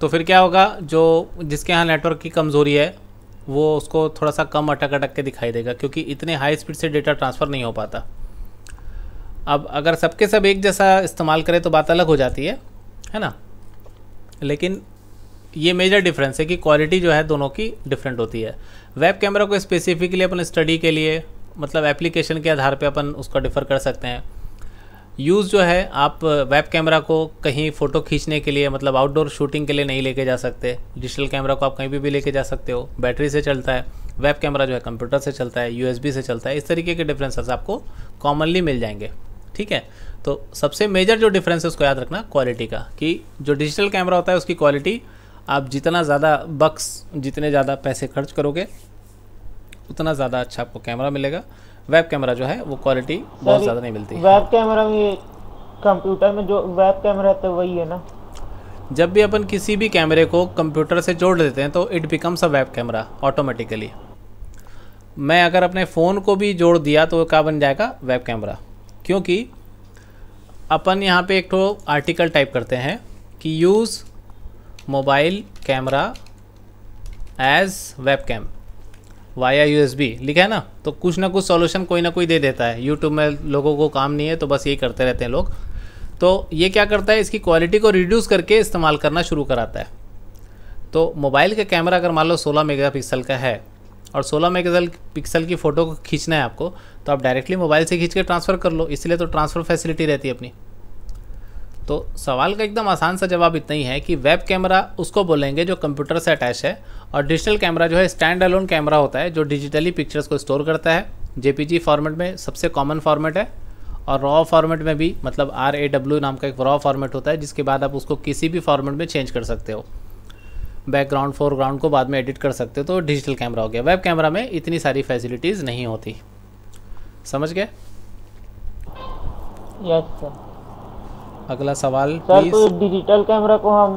तो फिर क्या होगा, जो जिसके यहाँ नेटवर्क की कमज़ोरी है वो उसको थोड़ा सा कम अटक अटक के दिखाई देगा, क्योंकि इतने हाई स्पीड से डेटा ट्रांसफ़र नहीं हो पाता। अब अगर सबके सब एक जैसा इस्तेमाल करें तो बात अलग हो जाती है ना। लेकिन ये मेजर डिफरेंस है कि क्वालिटी जो है दोनों की डिफरेंट होती है। वेब कैमरा को स्पेसिफिकली अपन स्टडी के लिए, मतलब एप्लीकेशन के आधार पे अपन उसको डिफ़र कर सकते हैं। यूज़ जो है, आप वेब कैमरा को कहीं फ़ोटो खींचने के लिए, मतलब आउटडोर शूटिंग के लिए नहीं लेके जा सकते। डिजिटल कैमरा को आप कहीं भी लेके जा सकते हो, बैटरी से चलता है। वेब कैमरा जो है कंप्यूटर से चलता है, USB से चलता है। इस तरीके के डिफरेंसेस आपको कॉमनली मिल जाएंगे, ठीक है। तो सबसे मेजर जो डिफरेंस है उसको याद रखना क्वालिटी का, कि जो डिजिटल कैमरा होता है उसकी क्वालिटी आप जितना ज़्यादा जितने ज़्यादा पैसे खर्च करोगे उतना ज़्यादा अच्छा आपको कैमरा मिलेगा। वेब कैमरा जो है वो क्वालिटी बहुत ज़्यादा नहीं मिलती। वेब कैमरा में कंप्यूटर में जो वेब कैमरा रहता है वही है ना? जब भी अपन किसी भी कैमरे को कंप्यूटर से जोड़ देते हैं तो it becomes a web camera automatically. मैं अगर अपने फ़ोन को भी जोड़ दिया तो क्या बन जाएगा, वेब कैमरा। क्योंकि अपन यहाँ पे एक तो आर्टिकल टाइप करते हैं कि use mobile camera as webcam via USB लिखा है ना, तो कुछ ना कुछ सॉल्यूशन कोई ना कोई दे देता है। यूट्यूब में लोगों को काम नहीं है तो बस यही करते रहते हैं लोग। तो ये क्या करता है, इसकी क्वालिटी को रिड्यूस करके इस्तेमाल करना शुरू कराता है। तो मोबाइल का कैमरा अगर मान लो 16 मेगापिक्सल का है और 16 मेगापिक्सल की फ़ोटो को खींचना है आपको, तो आप डायरेक्टली मोबाइल से खींच के ट्रांसफ़र कर लो, इसलिए तो ट्रांसफ़र फैसिलिटी रहती है अपनी। तो सवाल का एकदम आसान सा जवाब इतना ही है कि वेब कैमरा उसको बोलेंगे जो कंप्यूटर से अटैच है, और डिजिटल कैमरा जो है स्टैंड अलोन कैमरा होता है जो डिजिटली पिक्चर्स को स्टोर करता है। JPG फॉर्मेट में सबसे कॉमन फॉर्मेट है, और रॉ फॉर्मेट में भी, मतलब RAW नाम का एक रॉ फॉर्मेट होता है जिसके बाद आप उसको किसी भी फॉर्मेट में चेंज कर सकते हो। बैकग्राउंड फोरग्राउंड को बाद में एडिट कर सकते हो, तो डिजिटल कैमरा हो गया। वेब कैमरा में इतनी सारी फैसिलिटीज़ नहीं होती। समझ गए? Yes sir. अगला सवाल सर, प्लीज। तो डिजिटल कैमरा को हम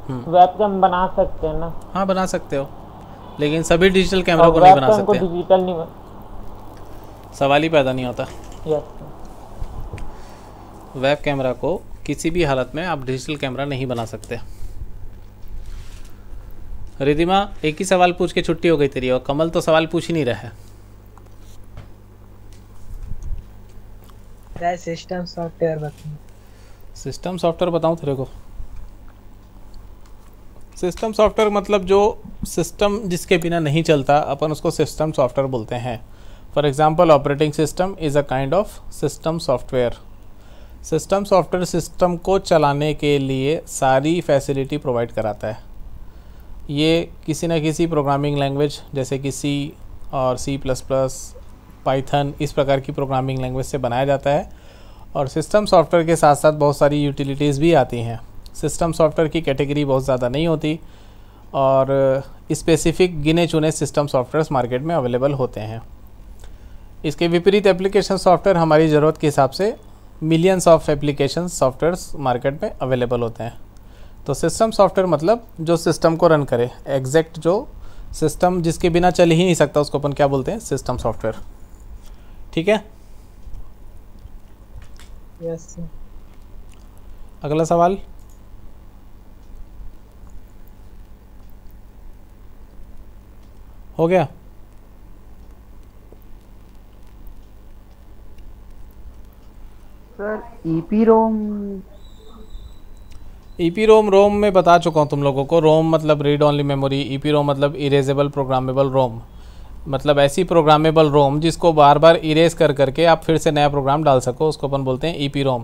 वेब कैम बना सकते हैं ना? हाँ बना सकते हो, लेकिन सभी डिजिटल कैमरा को नहीं बना वेब कैम को सकते। डिजिटल नहीं सवाल ही पैदा नहीं होता। यस वेब कैमरा को किसी भी हालत में आप डिजिटल कैमरा नहीं बना सकते। रिधिमा एक ही सवाल पूछ के छुट्टी हो गई तेरी, और कमल तो सवाल पूछ ही नहीं रहा है। सिस्टम सॉफ्टवेयर बताओ। सिस्टम सॉफ्टवेयर बताऊं तेरे को? सिस्टम सॉफ्टवेयर मतलब जो सिस्टम जिसके बिना नहीं चलता, अपन उसको सिस्टम सॉफ्टवेयर बोलते हैं। For example operating system is a kind of system software. System software system को चलाने के लिए सारी फैसिलिटी प्रोवाइड कराता है। ये किसी न किसी प्रोग्रामिंग लैंग्वेज जैसे कि C और C++, पाइथन, इस प्रकार की प्रोग्रामिंग लैंग्वेज से बनाया जाता है। और सिस्टम सॉफ्टवेयर के साथ साथ बहुत सारी यूटिलिटीज़ भी आती हैं। सिस्टम सॉफ्टवेयर की कैटेगरी बहुत ज़्यादा नहीं होती, और स्पेसिफिक गिने चुने सिस्टम सॉफ्टवेयर्स मार्केट में अवेलेबल होते हैं। इसके विपरीत एप्लीकेशन सॉफ्टवेयर हमारी ज़रूरत के हिसाब से millions of application softwares market में अवेलेबल होते हैं। तो सिस्टम सॉफ्टवेयर मतलब जो सिस्टम को रन करे, एग्जैक्ट जो सिस्टम जिसके बिना चल ही नहीं सकता उसको अपन क्या बोलते हैं, सिस्टम सॉफ्टवेयर। ठीक है? यस। अगला सवाल। हो गया? सर EPROM रोम में बता चुका हूँ तुम लोगों को। रोम मतलब रीड ओनली मेमोरी, EPROM मतलब इरेजेबल प्रोग्रामेबल रोम, मतलब ऐसी प्रोग्रामेबल रोम जिसको बार बार इरेज कर करके आप फिर से नया प्रोग्राम डाल सको, उसको अपन बोलते हैं EPROM।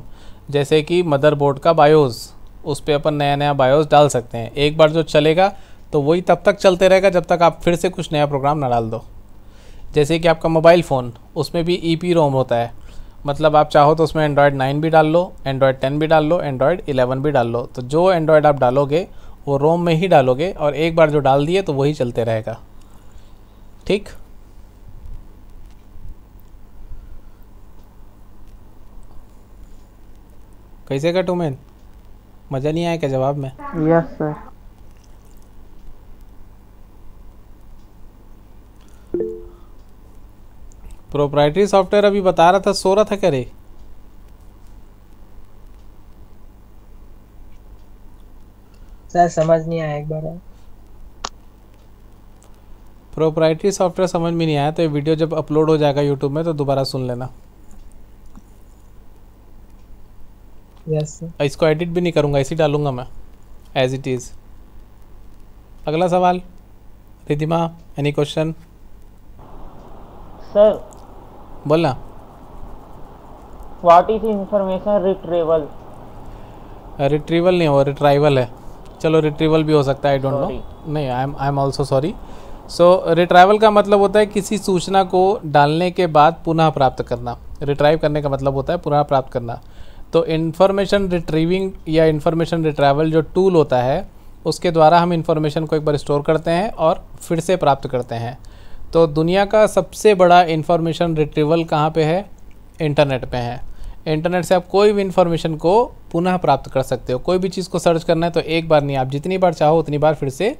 जैसे कि मदरबोर्ड का बायोस, उस पर अपन नया नया बायोस डाल सकते हैं। एक बार जो चलेगा तो वही तब तक चलते रहेगा जब तक आप फिर से कुछ नया प्रोग्राम ना डाल दो। जैसे कि आपका मोबाइल फ़ोन, उसमें भी EPROM होता है। मतलब आप चाहो तो उसमें एंड्रॉयड 9 भी डाल लो, एंड्रॉयड 10 भी डाल लो, एंड्रॉयड 11 भी डाल लो। तो जो एंड्रॉयड आप डालोगे वो रोम में ही डालोगे, और एक बार जो डाल दिए तो वही चलते रहेगा। ठीक, कैसे का टूमेन, मज़ा नहीं आया क्या जवाब में? Yes sir. प्रोप्राइटरी सॉफ्टवेयर अभी बता रहा था, सो रहा था क्या रे? सर समझ नहीं आया, एक बार और। प्रोप्राइटरी सॉफ्टवेयर समझ में नहीं आया तो ये वीडियो जब अपलोड हो जाएगा यूट्यूब में तो दोबारा सुन लेना। Yes sir. इसको एडिट भी नहीं करूँगा, इसी डालूंगा मैं एज इट इज़। अगला सवाल रिधिमा, एनी क्वेश्चन? सर बोलना। What is information retrieval? Retrieval नहीं हो, रिट्राइवल है। चलो रिट्रीवल भी हो सकता है, आई डोंट नो। Sorry. नहीं, I am also sorry. So retrieval का मतलब होता है किसी सूचना को डालने के बाद पुनः प्राप्त करना। रिट्राइव करने का मतलब होता है पुनः प्राप्त करना। तो इन्फॉर्मेशन रिट्रीविंग या इन्फॉर्मेशन रिट्राइवल जो टूल होता है उसके द्वारा हम इन्फॉर्मेशन को एक बार स्टोर करते हैं और फिर से प्राप्त करते हैं। तो दुनिया का सबसे बड़ा इन्फॉर्मेशन रिट्रीवल कहाँ पे है? इंटरनेट पे है। इंटरनेट से आप कोई भी इन्फॉर्मेशन को पुनः प्राप्त कर सकते हो। कोई भी चीज़ को सर्च करना है तो एक बार नहीं, आप जितनी बार चाहो उतनी बार फिर से।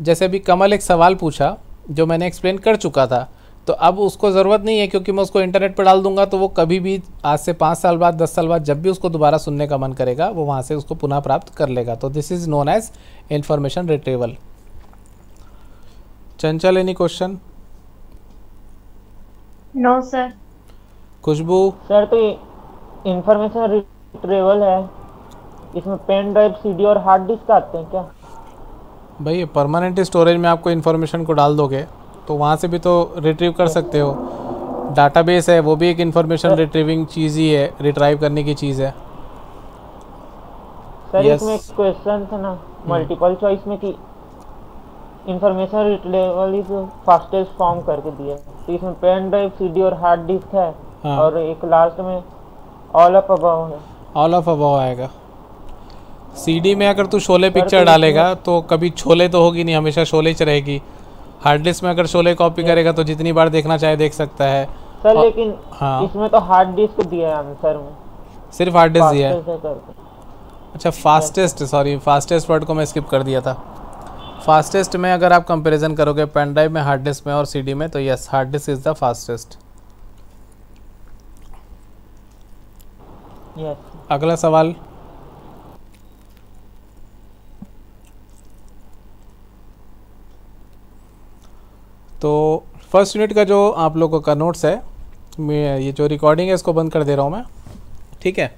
जैसे अभी कमल एक सवाल पूछा जो मैंने एक्सप्लेन कर चुका था, तो अब उसको ज़रूरत नहीं है क्योंकि मैं उसको इंटरनेट पर डाल दूंगा तो वो कभी भी आज से 5 साल बाद 10 साल बाद जब भी उसको दोबारा सुनने का मन करेगा वो वहाँ से उसको पुनः प्राप्त कर लेगा। तो this is known as information retrieval. Chanchal, any question? No sir. Khushboo? Sir तो इंफॉर्मेशन रिट्रीवल है, इसमें पेन ड्राइव, सीडी और हार्ड डिस्क आते हैं क्या? भाई परमानेंट स्टोरेज में आपको इन्फॉर्मेशन को डाल दोगे तो वहाँ से भी तो रिट्रीव कर सकते हो। डाटाबेस है वो भी एक इन्फॉर्मेशन रिट्रीविंग चीज़ ही है, रिट्राइव करने की चीज़ है। Sir Yes. इसमें एक क्वेश्चन था ना मल्टीपल चॉइस में कि information retrieval is fastest form करके दिया है, तो इसमें पेन ड्राइव, सीडी और हार्ड डिस्क है। हाँ। और एक लास्ट में ऑल ऑफ अबव है। ऑल ऑफ अबव आएगा। सीडी में अगर तू शोले तो पिक्चर डालेगा तो कभी शोले तो होगी नहीं, हमेशा शोले च रहेगी। हार्ड डिस्क में अगर शोले कॉपी करेगा तो जितनी बार देखना चाहे देख सकता है। सर लेकिन हाँ। इसमें तो हार्ड डिस्क दिया है आंसर में, सिर्फ हार्ड डिस्क दिया है। फास्टेस्ट है करके। अच्छा फास्टेस्ट, सॉरी फास्टेस्ट वर्ड को मैं स्किप कर दिया था। फास्टेस्ट में अगर आप कंपैरिजन करोगे पेन ड्राइव में, हार्ड डिस्क में और सीडी में, तो yes hard disk is the fastest. Yes. अगला सवाल। तो फर्स्ट यूनिट का जो आप लोगों का नोट्स है, मैं ये जो रिकॉर्डिंग है इसको बंद कर दे रहा हूँ मैं, ठीक है।